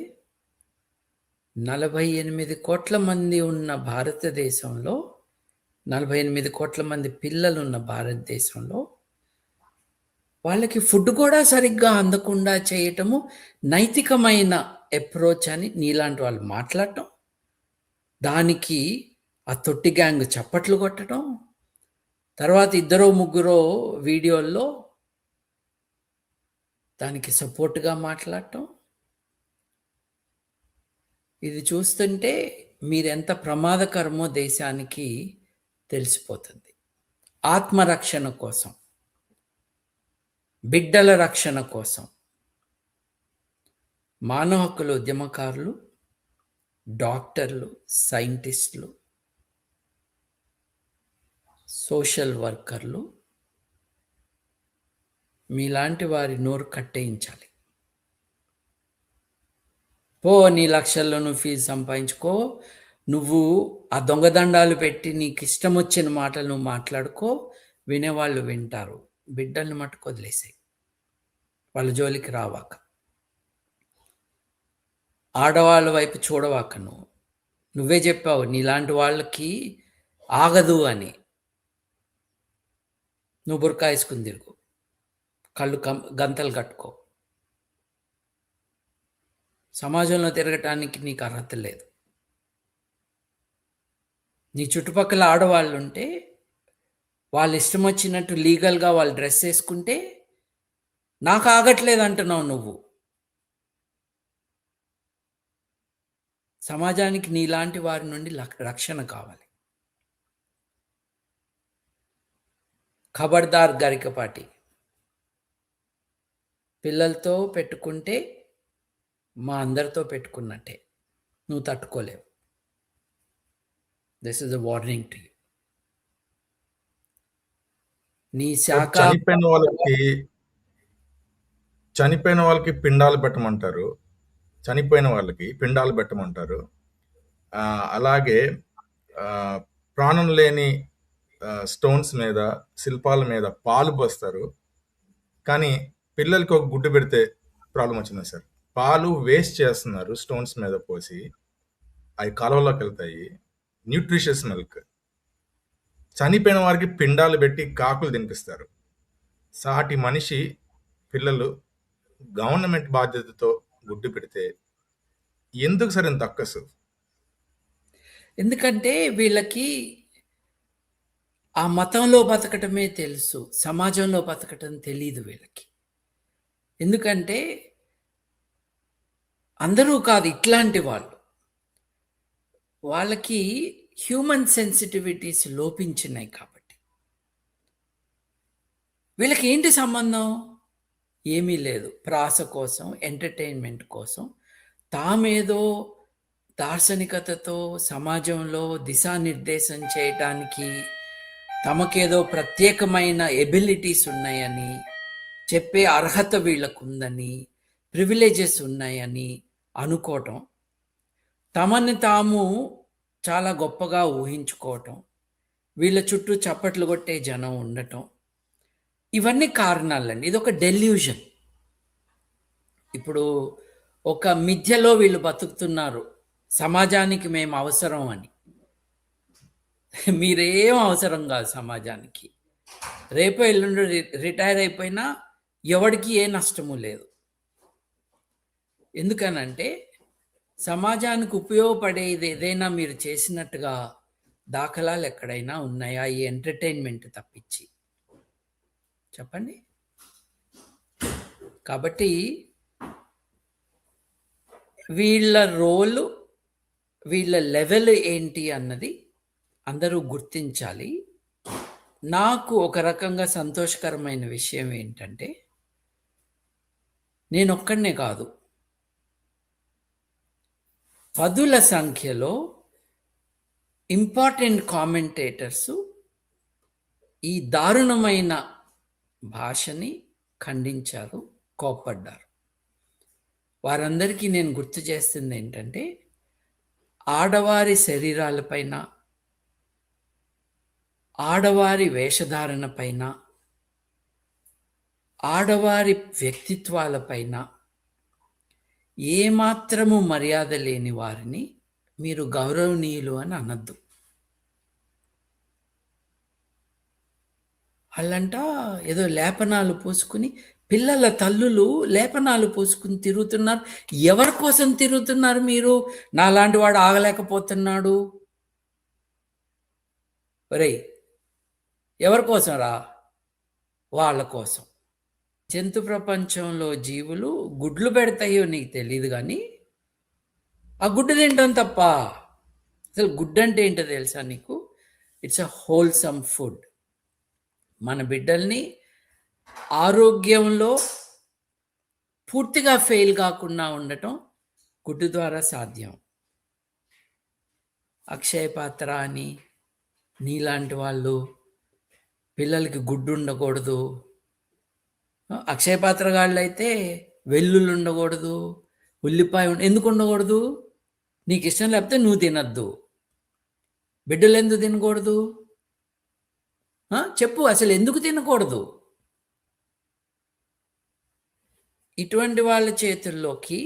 48 కోట్ల మంది ఉన్న భారతదేశంలో, 48 కోట్ల మంది పిల్లలున్న భారతదేశంలో వాళ్ళకి ఫుడ్ కూడా సరిగ్గా అందకుండా చేయటము నైతికమైన అప్రోచ్ అని నీలాంటి వాళ్ళు మాట్లాడటం, దానికి ఆ తొట్టి గ్యాంగ్ చప్పట్లు కొట్టడం, తర్వాత 2-3 వీడియోల్లో దానికి సపోర్ట్గా మాట్లాడటం, ఇది చూస్తుంటే మీరెంత ప్రమాదకరమో దేశానికి తెలిసిపోతుంది. ఆత్మరక్షణ కోసం, బిడ్డల రక్షణ కోసం మానవ హక్కుల ఉద్యమకారులు, డాక్టర్లు, సైంటిస్టులు సోషల్ వర్కర్లు మీలాంటి వారి నోరు కట్టేయించాలి. పో, నీ లక్షల్లో నువ్వు ఫీజు సంపాదించుకో, నువ్వు ఆ దొంగదండాలు పెట్టి నీకు ఇష్టం వచ్చిన మాటలు నువ్వు మాట్లాడుకో, వినేవాళ్ళు వింటారు. బిడ్డల్ని మట్టుకు వదిలేసాయి, వాళ్ళ జోలికి రావాక. ఆడవాళ్ళ వైపు చూడవాక. నువ్వే చెప్పావు నీలాంటి వాళ్ళకి ఆగదు అని. నువ్వు బురకా వేసుకుని తిరుగు, కళ్ళు గంతలు కట్టుకో. సమాజంలో తిరగటానికి నీకు అర్హత లేదు. నీ చుట్టుపక్కల ఆడవాళ్ళు ఉంటే వాళ్ళు ఇష్టం వచ్చినట్టు లీగల్గా వాళ్ళు డ్రెస్ వేసుకుంటే నాకు ఆగట్లేదు అంటున్నావు నువ్వు. సమాజానికి నీలాంటి వారి నుండి రక్షణ కావాలి. ఖబర్దార్ గరికపాటి. పిల్లలతో పెట్టుకుంటే మా అందరితో పెట్టుకున్నట్టే, నువ్వు తట్టుకోలేవు. This is a warning to you. నీ శాఖ చనిపోయిన వాళ్ళకి పిండాలు పెట్టమంటారు, చనిపోయిన వాళ్ళకి పిండాలు పెట్టమంటారు. అలాగే ప్రాణం లేని స్టోన్స్ మీద, శిల్పాల మీద పాలు పోస్తారు. కానీ పిల్లలకి ఒక గుడ్డు పెడితే ప్రాబ్లం వచ్చింది సార్. పాలు వేస్ట్ చేస్తున్నారు స్టోన్స్ మీద పోసి, అవి కాలువలోకి వెళ్తాయి. Nutritious milk. చనిపోయిన వారికి పిండాలు పెట్టి కాకులు తినిపిస్తారు. సాటి మనిషి పిల్లలు గవర్నమెంట్ బాధ్యతతో గుడ్డు పెడితే ఎందుకు సరే ఇంత అక్కసు? ఎందుకంటే వీళ్ళకి ఆ మతంలో బతకటమే తెలుసు, సమాజంలో బతకటం తెలీదు వీళ్ళకి. ఎందుకంటే అందరూ కాదు, ఇట్లాంటి వాళ్ళకి హ్యూమన్ సెన్సిటివిటీస్ లోపించినాయి కాబట్టి. వీళ్ళకి ఏంటి సంబంధం? ఏమీ లేదు. ప్రాస కోసం, ఎంటర్టైన్మెంట్ కోసం, తామేదో దార్శనికతతో సమాజంలో దిశానిర్దేశం చేయటానికి తమకేదో ప్రత్యేకమైన ఎబిలిటీస్ ఉన్నాయని చెప్పే అర్హత వీళ్ళకుందని, ప్రివిలేజెస్ ఉన్నాయని అనుకోవటం, తమని తాము చాలా గొప్పగా ఊహించుకోవటం, వీళ్ళ చుట్టూ చప్పట్లు కొట్టే జనం ఉండటం, ఇవన్నీ కారణాలండి. ఇది ఒక డెల్యూషన్. ఇప్పుడు ఒక మిథ్యలో వీళ్ళు బతుకుతున్నారు, సమాజానికి మేము అవసరం అని. మీరేం అవసరం కాదు సమాజానికి. రేపు ఎల్లుండి రిటైర్ అయిపోయినా ఎవరికి ఏ నష్టము లేదు. ఎందుకనంటే సమాజానికి ఉపయోగపడేది ఏదైనా మీరు చేసినట్టుగా దాఖలాలు ఎక్కడైనా ఉన్నాయా ఈ ఎంటర్టైన్మెంట్ తప్పించి? చెప్పండి. కాబట్టి వీళ్ళ రోలు, వీళ్ళ లెవెల్ ఏంటి అన్నది అందరూ గుర్తించాలి. నాకు ఒక రకంగా సంతోషకరమైన విషయం ఏంటంటే, నేనొక్కడనే కాదు, పదుల సంఖ్యలో ఇంపార్టెంట్ కామెంటేటర్సు ఈ దారుణమైన భాషని ఖండించారు, కోప్పడ్డారు. వారందరికీ నేను గుర్తు చేస్తుంది ఏంటంటే, ఆడవారి శరీరాలపైన, ఆడవారి వేషధారణ పైన, ఆడవారి వ్యక్తిత్వాలపైన ఏమాత్రము మర్యాద లేని వారిని మీరు గౌరవనీయులు అని అనద్దు. వాళ్ళంట ఏదో లేపనాలు పోసుకుని, పిల్లల తల్లులు లేపనాలు పోసుకుని తిరుగుతున్నారు. ఎవరి కోసం తిరుగుతున్నారు మీరు? నాలాంటి వాడు ఆగలేకపోతున్నాడు. ఒరేయ్, ఎవరి కోసం రా? వాళ్ళ కోసం. జంతు ప్రపంచంలో జీవులు గుడ్లు పెడతాయో నీకు తెలియదు, కానీ ఆ గుడ్డు తింటాం తప్ప. అసలు గుడ్డు అంటే ఏంటో తెలుసా నీకు? It's a wholesome food. మన బిడ్డల్ని ఆరోగ్యంలో పూర్తిగా ఫెయిల్ కాకుండా ఉండటం గుడ్డు ద్వారా సాధ్యం. అక్షయ పాత్ర అని నీలాంటి వాళ్ళు పిల్లలకి గుడ్డు ఉండకూడదు. అక్షయ పాత్రగాళ్ళైతే వెల్లుల్లి ఉండకూడదు, ఉల్లిపాయ ఎందుకు ఉండకూడదు? నీకు ఇష్టం లేకపోతే నువ్వు తినద్దు. బిడ్డలు ఎందుకు తినకూడదు? చెప్పు, అసలు ఎందుకు తినకూడదు? ఇటువంటి వాళ్ళ చేతుల్లోకి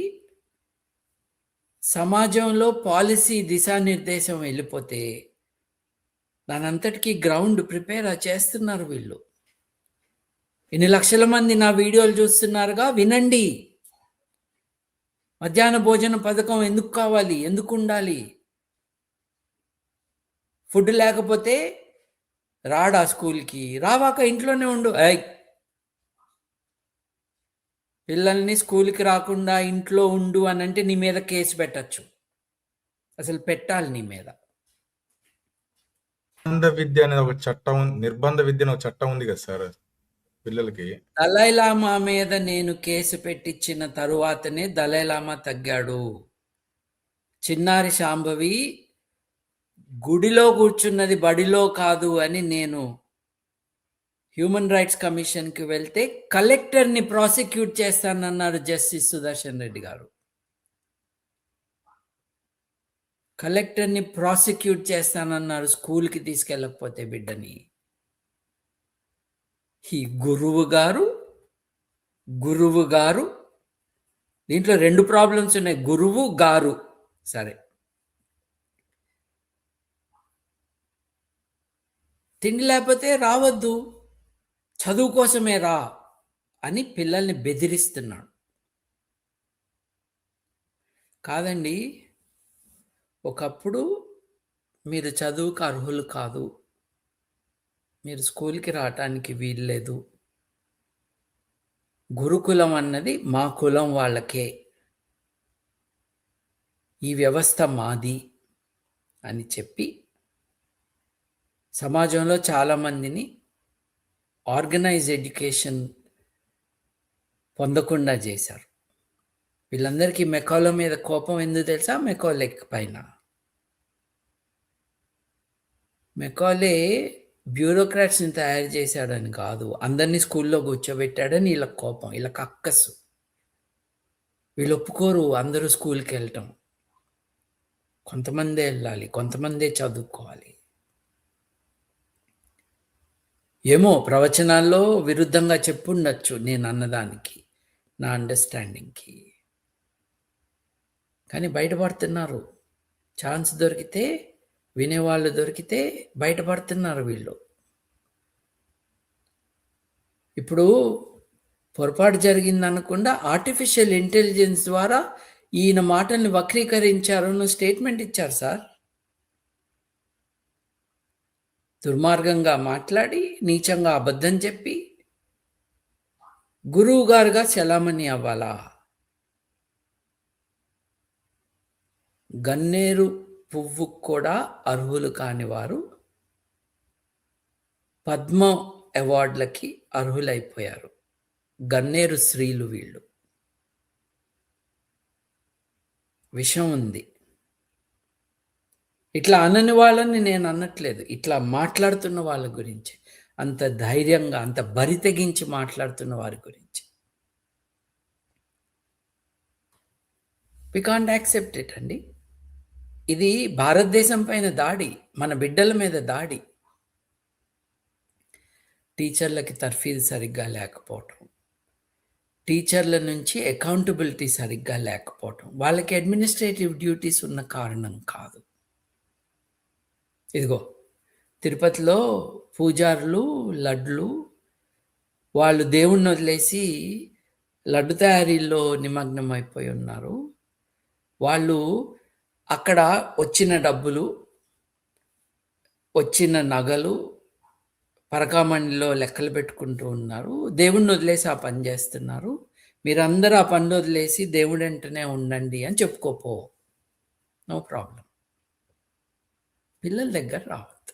సమాజంలో పాలసీ దిశానిర్దేశం వెళ్ళిపోతే దానంతటికీ గ్రౌండ్ ప్రిపేర్ చేస్తున్నారు వీళ్ళు. ఇన్ని లక్షల మంది నా వీడియోలు చూస్తున్నారుగా, వినండి. మధ్యాహ్న భోజన పథకం ఎందుకు కావాలి, ఎందుకు ఉండాలి? ఫుడ్ లేకపోతే రాడా స్కూల్కి? రావాక ఇంట్లోనే ఉండు. పిల్లల్ని స్కూల్కి రాకుండా ఇంట్లో ఉండు అని అంటే నీ మీద కేసు పెట్టచ్చు. అసలు పెట్టాలి నీ మీద. నిర్బంధ విద్య అనేది ఒక చట్టం, నిర్బంధ విద్య ఒక చట్టం ఉంది కదా సార్ పిల్లలకి. దలైలామా మీద నేను కేసు పెట్టించిన తరువాతనే దలైలామా తగ్గాడు. చిన్నారి శాంభవి గుడిలో కూర్చున్నది బడిలో కాదు అని నేను హ్యూమన్ రైట్స్ కమిషన్కి వెళ్తే కలెక్టర్ని ప్రాసిక్యూట్ చేస్తానన్నారు జస్టిస్ సుదర్శన్ రెడ్డి గారు. కలెక్టర్ని ప్రాసిక్యూట్ చేస్తానన్నారు స్కూల్కి తీసుకెళ్ళకపోతే బిడ్డని. ఈ గురువు గారు దీంట్లో 2 ప్రాబ్లమ్స్ ఉన్నాయి. గురువు గారు సరే, తిండి లేకపోతే రావద్దు, చదువు కోసమే రా అని పిల్లల్ని బెదిరిస్తున్నాడు. కాదండి, ఒకప్పుడు మీరు చదువుకు అర్హులు కాదు, మీరు స్కూల్కి రావటానికి వీల్లేదు, గురుకులం అన్నది మా కులం వాళ్ళకే, ఈ వ్యవస్థ మాది అని చెప్పి సమాజంలో చాలామందిని ఆర్గనైజ్ ఎడ్యుకేషన్ పొందకుండా చేశారు. వీళ్ళందరికీ మెకాలే మీద కోపం ఎందుకు తెలుసా? మెకాలే పైన. మెకాలే బ్యూరోక్రాట్స్ని తయారు చేశాడని కాదు, అందరినీ స్కూల్లో కూర్చోబెట్టాడని వీళ్ళకి కోపం, వీళ్ళకి అక్కసు. వీళ్ళు ఒప్పుకోరు అందరూ స్కూల్కి వెళ్ళటం. కొంతమందే వెళ్ళాలి, కొంతమందే చదువుకోవాలి. ఏమో ప్రవచనాల్లో విరుద్ధంగా చెప్పుండొచ్చు నేను అన్నదానికి, నా అండర్స్టాండింగ్కి. కానీ బయటపడుతున్నారు. ఛాన్స్ దొరికితే, వినేవాళ్ళు దొరికితే బయటపడుతున్నారు వీళ్ళు. ఇప్పుడు పొరపాటు జరిగిందనకుండా ఆర్టిఫిషియల్ ఇంటెలిజెన్స్ ద్వారా ఈయన మాటల్ని వక్రీకరించారు అని స్టేట్మెంట్ ఇచ్చారు సార్. దుర్మార్గంగా మాట్లాడి, నీచంగా అబద్ధం చెప్పి గురువు గారుగా చలామణి అవ్వాలా? గన్నేరు పువ్వు కూడా అర్హులు కాని వారు పద్మ అవార్డులకి అర్హులైపోయారు. గన్నేరు స్త్రీలు వీళ్ళు. విషం ఉంది. ఇట్లా అనని వాళ్ళని నేను అనట్లేదు, ఇట్లా మాట్లాడుతున్న వాళ్ళ గురించి, అంత ధైర్యంగా అంత బరి తెగించి మాట్లాడుతున్న వారి గురించి. వి కాంట్ యాక్సెప్ట్ ఇట్ అండి. ఇది భారతదేశం పైన దాడి, మన బిడ్డల మీద దాడి. టీచర్లకి తర్ఫీదు సరిగ్గా లేకపోవటం, టీచర్ల నుంచి అకౌంటబిలిటీ సరిగ్గా లేకపోవటం, వాళ్ళకి అడ్మినిస్ట్రేటివ్ డ్యూటీస్ ఉన్న కారణం కాదు. ఇదిగో తిరుపతిలో పూజారులు లడ్లు, వాళ్ళు దేవుణ్ణి వదిలేసి లడ్డు తయారీలో నిమగ్నం అయిపోయి ఉన్నారు. వాళ్ళు అక్కడ వచ్చిన డబ్బులు, వచ్చిన నగలు పరకామణిలో లెక్కలు పెట్టుకుంటూ ఉన్నారు. దేవుణ్ణి వదిలేసి ఆ పని చేస్తున్నారు. మీరందరూ ఆ పని వదిలేసి దేవుడు వెంటనే ఉండండి అని చెప్పుకోపో, నో ప్రాబ్లం. పిల్లల దగ్గర రావద్దు,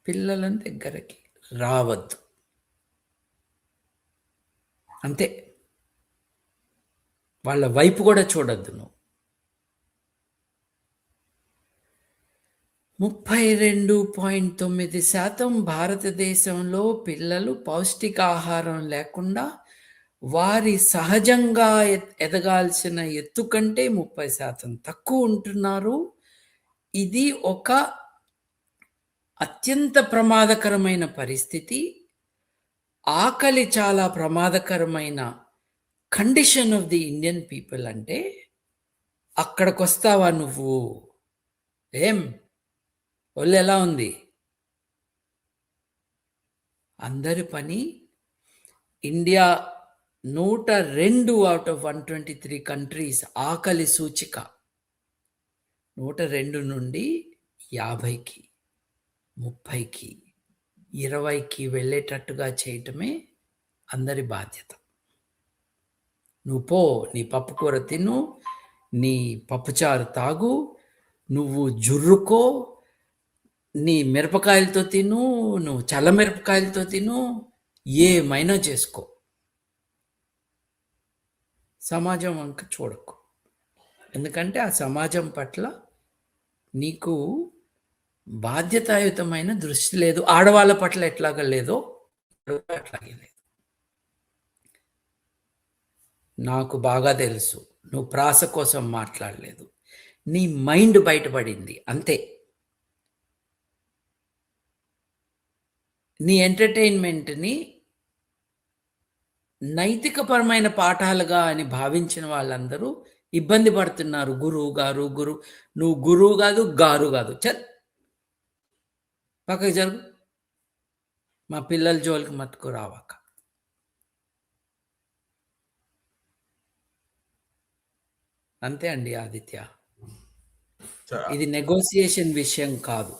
పిల్లల దగ్గరకి రావద్దు, అంతే. వాళ్ళ వైపు కూడా చూడొద్దు నువ్వు. 32.9% భారతదేశంలో పిల్లలు పౌష్టికాహారం లేకుండా వారి సహజంగా ఎదగాల్సిన ఎత్తు కంటే 30% తక్కువ ఉంటున్నారు. ఇది ఒక అత్యంత ప్రమాదకరమైన పరిస్థితి. ఆకలి చాలా ప్రమాదకరమైన condition of the Indian people అంటే అక్కడికొస్తావా నువ్వు? ఏం? ఒళ్ళెలా ఉంది? అందరి పని ఇండియా 102 ఔట్ ఆఫ్ 123 కంట్రీస్ ఆకలి సూచిక 102 నుండి 50కి, 30కి, 20కి వెళ్ళేటట్టుగా చేయటమే అందరి బాధ్యత. నువ్వు పో, నీ పప్పుకూర తిను, నీ పప్పుచారు తాగు, నువ్వు జుర్రుకో, నీ మిరపకాయలతో తిను, నువ్వు చల్ల మిరపకాయలతో తిను, ఏమైనా చేసుకో. సమాజం వంక చూడకు. ఎందుకంటే ఆ సమాజం పట్ల నీకు బాధ్యతాయుతమైన దృష్టి లేదు. ఆడవాళ్ళ పట్ల ఎట్లాగా లేదో అట్లాగే లేదు. నాకు బాగా తెలుసు నువ్వు ప్రాస కోసం మాట్లాడలేదు. నీ మైండ్ బయటపడింది అంతే. నీ ఎంటర్టైన్మెంట్ని నైతికపరమైన పాఠాలుగా అని భావించిన వాళ్ళందరూ ఇబ్బంది పడుతున్నారు. గురువు గారు, నువ్వు గురువు కాదు, గారు కాదు, చల్ పక్కకి జరుగు. మా పిల్లల జోలికి మట్టుకు రావాక. అంతే అండి ఆదిత్య. ఇది నెగోసియేషన్ విషయం కాదు.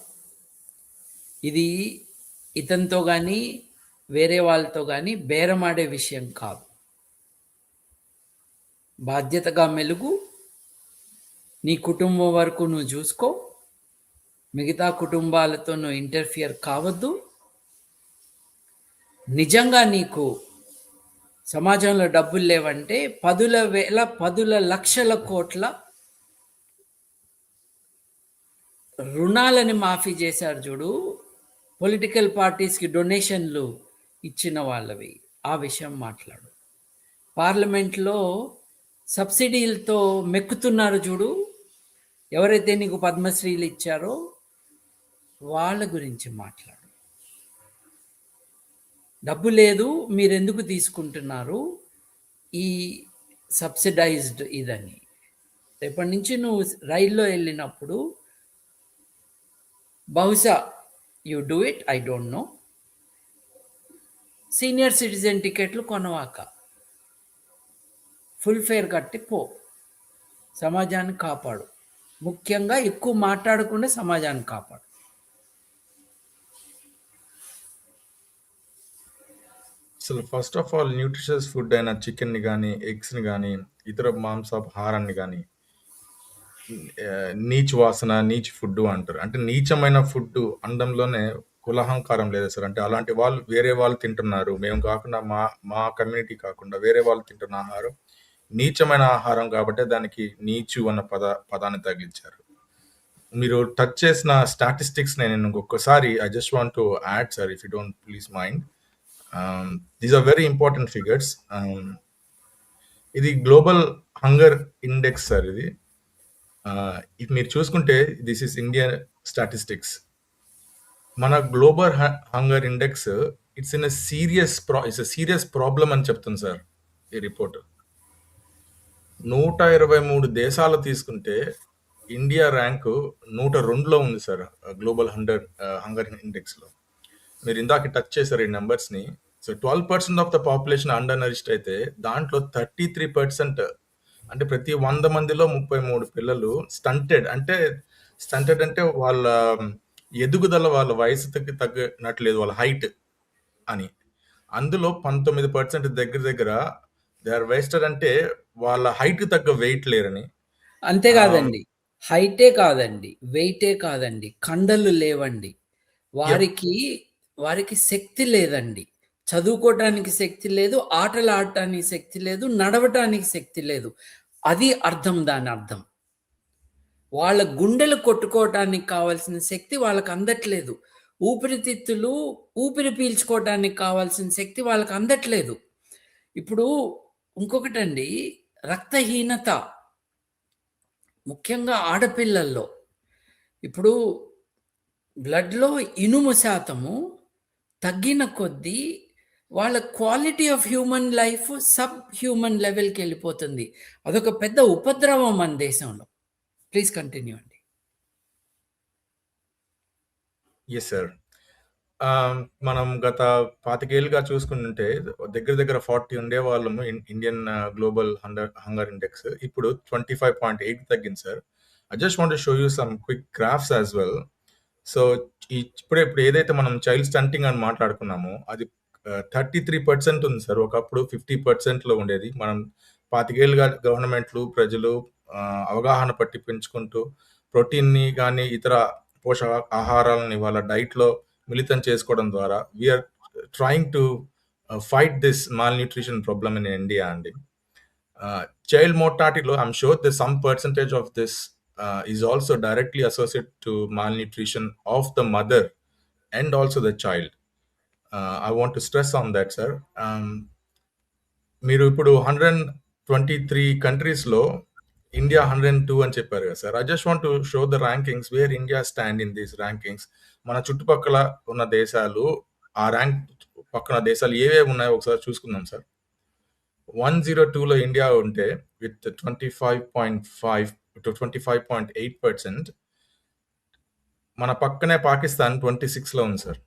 ఇది ఇతనితో కానీ వేరే వాళ్ళతో కానీ బేరమాడే విషయం కాదు. బాధ్యతగా మెలుగు. నీ కుటుంబం వరకు నువ్వు చూసుకో. మిగతా కుటుంబాలతో నువ్వు ఇంటర్ఫియర్ కావద్దు. నిజంగా నీకు సమాజంలో డబ్బులు లేవంటే 10 లక్షల కోట్ల రుణాలని మాఫీ చేశారు చూడు, పొలిటికల్ పార్టీస్కి డొనేషన్లు ఇచ్చిన వాళ్ళవి. ఆ విషయం మాట్లాడు. పార్లమెంట్లో సబ్సిడీలతో మెక్కుతున్నారు చూడు, ఎవరైతే నీకు పద్మశ్రీలు ఇచ్చారో వాళ్ళ గురించి మాట్లాడు. డబ్బు లేదు, మీరెందుకు తీసుకుంటున్నారు ఈ సబ్సిడైజ్డ్ ఇదని? రేపటి నుంచి నువ్వు రైల్లో వెళ్ళినప్పుడు బహుశా you do it, I don't know, senior citizen టికెట్లు కొనవాక ఫుల్ ఫేర్ కట్టి పో. సమాజాన్ని కాపాడు. ముఖ్యంగా ఎక్కువ మాట్లాడకుండా సమాజాన్ని కాపాడు. అసలు first of all nutritious food అయిన చికెన్ని కానీ, ఎగ్స్ని కానీ, ఇతర మాంసాహారాన్ని కానీ నీచ్ వాసన, నీచ్ ఫుడ్ అంటారు. అంటే నీచమైన ఫుడ్ అనడంలోనే కులహంకారం లేదు సార్. అంటే అలాంటి వాళ్ళు వేరే వాళ్ళు తింటున్నారు, మేము కాకుండా మా కమ్యూనిటీ కాకుండా వేరే వాళ్ళు తింటున్న ఆహారం నీచమైన ఆహారం కాబట్టి దానికి నీచు అన్న పదాన్ని తగిలించారు. మీరు టచ్ చేసిన స్టాటిస్టిక్స్ నేను ఇంకొకసారి I just want to add sir, if you don't please mind. These are very important figures. ఇది గ్లోబల్ హంగర్ ఇండెక్స్ సార్. ఇది మీరు చూసుకుంటే దిస్ ఇస్ ఇండియన్ స్టాటిస్టిక్స్. మన global hunger index it's serious problem అని చెప్తుంది sir ఈ report. 123 దేశాలు తీసుకుంటే ఇండియా ర్యాంకు 102లో ఉంది సార్ గ్లోబల్ హంగర్ ఇండెక్స్లో. మీరు ఇందాక టచ్ చేశారు ఈ నెంబర్స్ని. So 12% of the population undernourished అయితే దాంట్లో 33%, అంటే ప్రతి 100 మందిలో 33 పిల్లలు స్టంటెడ్ అంటే వాళ్ళ ఎదుగుదల వాళ్ళ వయసుకి తగ్గనట్లేదు, వాళ్ళ హైట్ అని. అందులో 19% దగ్గర దే ఆర్ వేస్టెడ్, అంటే వాళ్ళ హైట్ తగ్గ వెయిట్ లేరని. అంతేకాదండి, హైటే కాదండి, వెయిటే కాదండి, కండలు లేవండి. వారికి శక్తి లేదండి. చదువుకోవటానికి శక్తి లేదు, ఆటలు ఆడటానికి శక్తి లేదు, నడవటానికి శక్తి లేదు. అది అర్థం, దాని అర్థం. వాళ్ళ గుండెలు కొట్టుకోవటానికి కావాల్సిన శక్తి వాళ్ళకి అందట్లేదు. ఊపిరితిత్తులు ఊపిరి పీల్చుకోవటానికి కావాల్సిన శక్తి వాళ్ళకి అందట్లేదు. ఇప్పుడు ఇంకొకటండి, రక్తహీనత ముఖ్యంగా ఆడపిల్లల్లో. ఇప్పుడు బ్లడ్‌లో ఇనుము శాతము తగ్గిన కొద్దీ వాళ్ళ quality of human life sub human లెవెల్‌కెళ్ళిపోతుంది. అదొక పెద్ద ఉపద్రవం మన దేశంలో. ప్లీజ్ కంటిన్యూ అండి. Yes sir. మనం గత 25 ఏళ్లుగా చూసుకుంటుంటే దగ్గర దగ్గర 40 ఉండేవాళ్ళము ఇండియన్ గ్లోబల్ హంగర్ ఇండెక్స్. ఇప్పుడు 25.8 తగ్గింది sir. I just want to show you some quick graphs as well. So ఇప్పుడు ఏదైతే మనం చైల్డ్ స్టంటింగ్ అని మాట్లాడుకున్నామో అది 33% ఉంది సార్. ఒకప్పుడు 50%లో ఉండేది. మనం 25 ఏళ్ళుగా గవర్నమెంట్లు, ప్రజలు అవగాహన పట్టి పెంచుకుంటూ ప్రోటీన్ని కానీ ఇతర పోషక ఆహారాలని వాళ్ళ డైట్లో మిళితం చేసుకోవడం ద్వారా we're trying to fight this malnutrition problem in India అండి. చైల్డ్ మోర్టాలిటీలో I'm sure the some percentage of this is also directly associate to malnutrition of the mother and also the child. I want to stress on that, sir. మీరు ఇప్పుడు 123 కంట్రీస్లో India 102 అని చెప్పారు కదా sir. I just want to show the rankings where India stand in these rankings. మన చుట్టుపక్కల ఉన్న దేశాలు, ఆ ర్యాంక్ పక్కన దేశాలు ఏవేవి ఉన్నాయో ఒకసారి చూసుకుందాం సార్. 102లో ఇండియా ఉంటే విత్ 25.5 to 25.8%. మన పక్కనే పాకిస్తాన్ 26లో ఉంది సార్.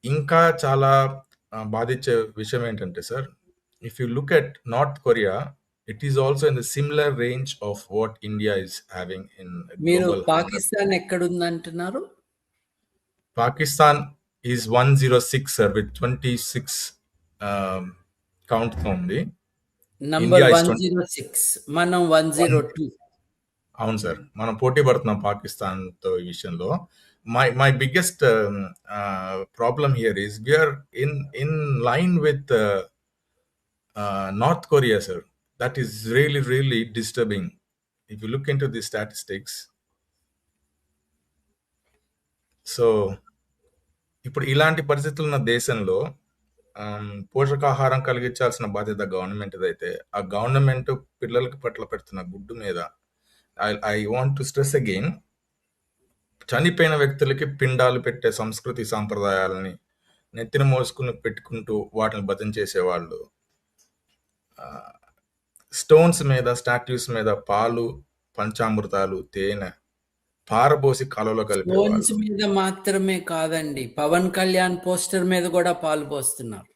ఇంకా చాలా బాధించే విషయం ఏంటంటే sir, if you look at North Korea, it is also in the similar range of what India is having in మీరు గ్లోబల్. పాకిస్తాన్ ఎక్కడుందంటున్నారు? Pakistan is 106 sir with 26 count ఉంది. నంబర్ India is 106, మనం 102. అవును సార్, మనం పోటీ పడుతున్నాం పాకిస్తాన్తో ఈ విషయంలో. My biggest problem here is we are in line with North Korea, sir. That is really, really disturbing. If you look into the statistics. So, ఇప్పుడు ఇలాంటి పరిస్థితులు ఉన్న దేశంలో పోషకాహారం కలిగించాల్సిన బాధ్యత గవర్నమెంట్ది అయితే, ఆ గవర్నమెంట్ పిల్లలకి పట్ల పెడుతున్న గుడ్డు మీద I want to stress again, చనిపోయిన వ్యక్తులకి పిండాలు పెట్టే సంస్కృతి సాంప్రదాయాలని నెత్తిన మోసుకుని పెట్టుకుంటూ వాటిని భజన చేసేవాళ్ళు, స్టోన్స్ మీద, స్టాట్యూస్ మీద పాలు, పంచామృతాలు, తేనె పారబోసి కాలువలో స్టోన్స్ కలిపేవాళ్ళు. మీద మాత్రమే కాదండి, పవన్ కళ్యాణ్ పోస్టర్ మీద కూడా పాలు పోస్తున్నారు.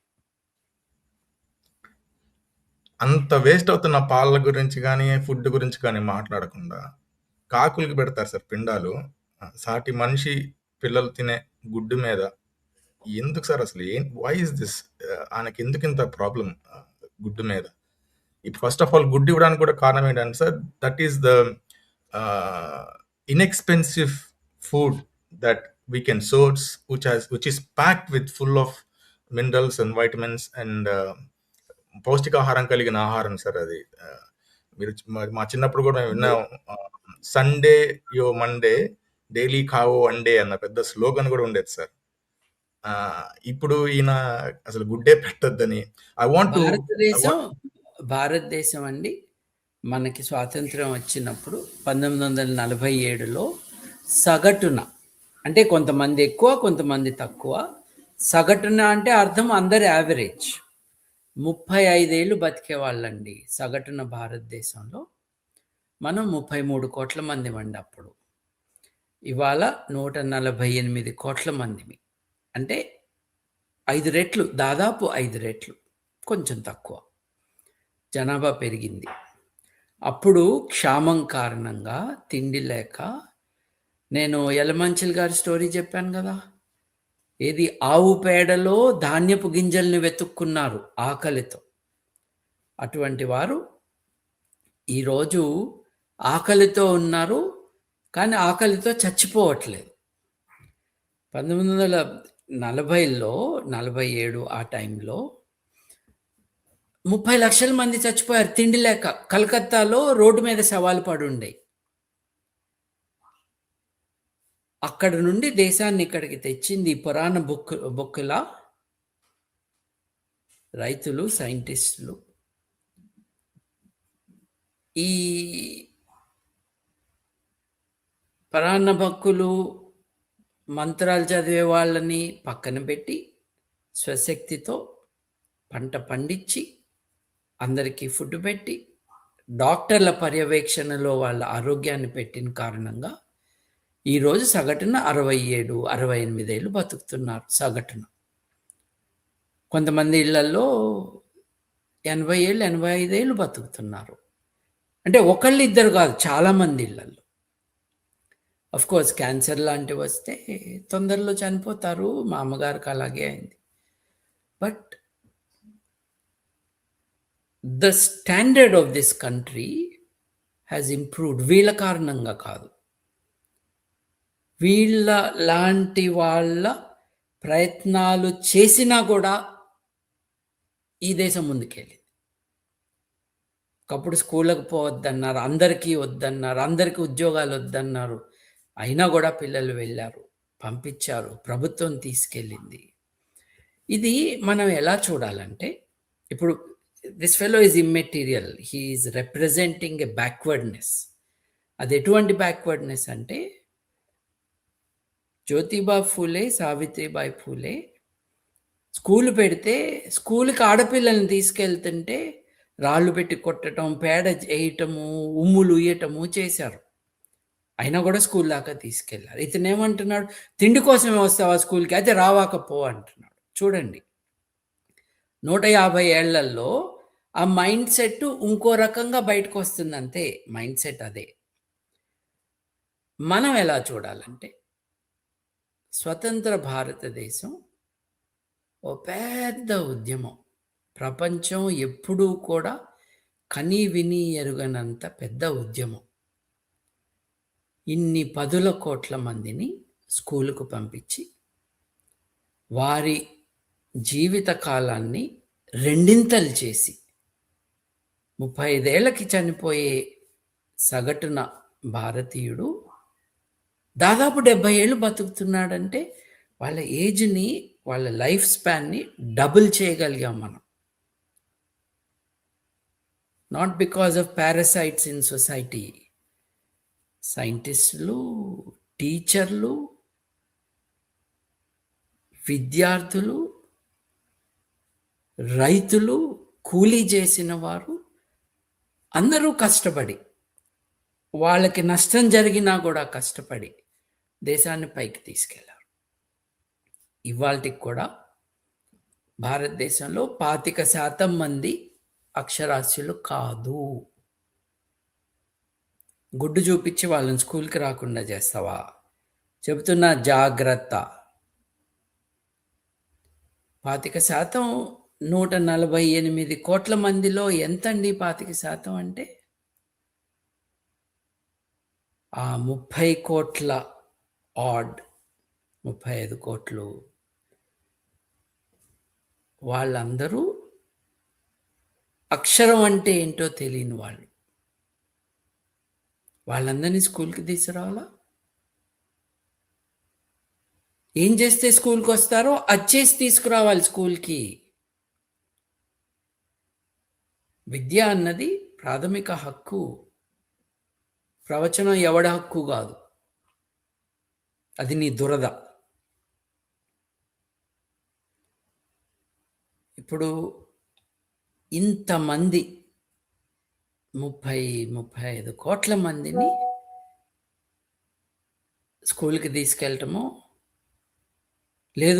అంత వేస్ట్ అవుతున్న పాల గురించి కానీ ఫుడ్ గురించి కానీ మాట్లాడకుండా కాకులకి పెడతారు సార్ పిండాలు. సాటి మనిషి పిల్లలు తినే గుడ్డు మీద ఎందుకు సార్ అసలు? Why is this? ఆయనకి ఎందుకు ఇంత ప్రాబ్లం గుడ్డు మీద? ఇప్పుడు ఫస్ట్ ఆఫ్ ఆల్ గుడ్డు ఇవ్వడానికి కూడా కారణం ఏంటంటే sir, that is the inexpensive food that we can source, which is packed with full of minerals and vitamins and పౌష్టికాహారం కలిగిన ఆహారం సార్ అది. మీరు మా చిన్నప్పుడు కూడా మేము విన్నాం, సండే యో మండే డైలీ ఖావో అండే అన్న పెద్ద స్లోగన్ కూడా ఉండేది సార్. ఇప్పుడు ఈయన అసలు గుడ్డే పెట్టొద్దని. ఐ వాంట్ టు భారతదేశం అండి, మనకి స్వాతంత్రం వచ్చినప్పుడు 1947లో సగటున, అంటే కొంతమంది ఎక్కువ కొంతమంది తక్కువ, సగటున అంటే అర్థం అందరి యావరేజ్ 35 ఏళ్ళు బతికే వాళ్ళండి సగటున భారతదేశంలో. మనం 33 కోట్ల మంది అండి అప్పుడు. ఇవాళ 148 కోట్ల మందిమి, అంటే 5 రెట్లు, దాదాపు 5 రెట్లు, కొంచెం తక్కువ జనాభా పెరిగింది. అప్పుడు క్షామం కారణంగా తిండి లేక, నేను యలమంచిల్ గారి స్టోరీ చెప్పాను కదా, ఏది ఆవు పేడలో ధాన్యపు గింజల్ని వెతుక్కున్నారు ఆకలితో. అటువంటి వారు ఈరోజు ఆకలితో ఉన్నారు, కానీ ఆకలితో చచ్చిపోవట్లేదు. 1940లో 47 ఆ టైంలో 30 లక్షల మంది చచ్చిపోయారు తిండి లేక. కలకత్తాలో రోడ్డు మీద శవాలు పడి ఉండేవి. అక్కడ నుండి దేశాన్ని ఇక్కడికి తెచ్చింది పురాణ బుక్కుల రైతులు, సైంటిస్టులు. ఈ పురాణ బుక్కులు మంత్రాలు చదివే వాళ్ళని పక్కన పెట్టి స్వశక్తితో పంట పండించి అందరికీ ఫుడ్ పెట్టి డాక్టర్ల పర్యవేక్షణలో వాళ్ళ ఆరోగ్యాన్ని పెట్టిన కారణంగా ఈరోజు సగటున 67, 68 ఏళ్ళు బతుకుతున్నారు సగటున. కొంతమంది ఇళ్లలో 80 ఏళ్ళు, 85 ఏళ్ళు బతుకుతున్నారు. అంటే ఒకళ్ళు ఇద్దరు కాదు, చాలామంది ఇళ్లలో. కోర్స్ క్యాన్సర్ లాంటివి వస్తే తొందరలో చనిపోతారు. మా అమ్మగారికి అలాగే అయింది. But the standard of this country has improved. వీళ్ళ కారణంగా కాదు, వీళ్ళ లాంటి వాళ్ళ ప్రయత్నాలు చేసినా కూడా ఈ దేశం ముందుకెళ్ళింది. ఒకప్పుడు స్కూళ్ళకు పోవద్దన్నారు, అందరికీ వద్దన్నారు, అందరికీ ఉద్యోగాలు వద్దన్నారు. అయినా కూడా పిల్లలు వెళ్ళారు, పంపించారు, ప్రభుత్వం తీసుకెళ్ళింది. ఇది మనం ఎలా చూడాలంటే, ఇప్పుడు this fellow is immaterial, he is representing a backwardness. అది ఎటువంటి బ్యాక్వర్డ్నెస్ అంటే, జ్యోతిబా ఫూలే, సావిత్రిబాయి ఫూలే స్కూలు పెడితే స్కూల్కి ఆడపిల్లల్ని తీసుకెళ్తుంటే రాళ్ళు పెట్టి కొట్టడం, పేడ వేయటము, ఉమ్ములు ఉయ్యటము చేశారు. అయినా కూడా స్కూల్ దాకా తీసుకెళ్ళారు. ఇతను ఏమంటున్నాడు, తిండి కోసమే వస్తావా స్కూల్కి, అయితే రావాకపో అంటున్నాడు. చూడండి, 150 ఏళ్లలో ఆ మైండ్ సెట్ ఇంకో రకంగా బయటకు వస్తుంది అంతే. మైండ్ సెట్ అదే. మనం ఎలా చూడాలంటే, స్వతంత్ర భారతదేశం ఓ పెద్ద ఉద్యమం. ప్రపంచం ఎప్పుడూ కూడా కని విని ఎరుగనంత పెద్ద ఉద్యమం. ఇన్ని 10 కోట్ల మందిని స్కూలుకు పంపించి వారి జీవిత కాలాన్ని రెండింతలు చేసి 35 ఏళ్ళకి చనిపోయే సగటున భారతీయుడు దాదాపు 70 ఏళ్ళు బతుకుతున్నాడంటే వాళ్ళ ఏజ్ని, వాళ్ళ లైఫ్ స్పాన్ని డబుల్ చేయగలిగాం మనం. Not because of parasites in society. సైంటిస్టులు, టీచర్లు, విద్యార్థులు, రైతులు, కూలీ చేసిన వారు అందరూ కష్టపడి, వాళ్ళకి నష్టం జరిగినా కూడా కష్టపడి దేశాన్ని పైకి తీసుకెళ్లారు. ఇవాళకి కూడా భారతదేశంలో 25% మంది అక్షరాస్యులు కాదు. గుడ్డు చూపించి వాళ్ళని స్కూల్కి రాకుండా చేస్తావా? చెబుతున్నా జాగ్రత్త. 25%, 148 కోట్ల మందిలో ఎంతండి 25% అంటే? ఆ 30 కోట్ల ఆడ్, 35 కోట్లు వాళ్ళందరూ అక్షరం అంటే ఏంటో తెలియని వాళ్ళు. వాళ్ళందరినీ స్కూల్కి తీసుకురావాలా? ఏం చేస్తే స్కూల్కి వస్తారో అది చేసి తీసుకురావాలి స్కూల్కి. విద్య అన్నది ప్రాథమిక హక్కు. ప్రవచనం ఎవడ హక్కు కాదు, అది నీ దురద. ఇప్పుడు ఇంతమంది 30-35 కోట్ల మందిని స్కూల్కి తీసుకెళ్ళటము లేదు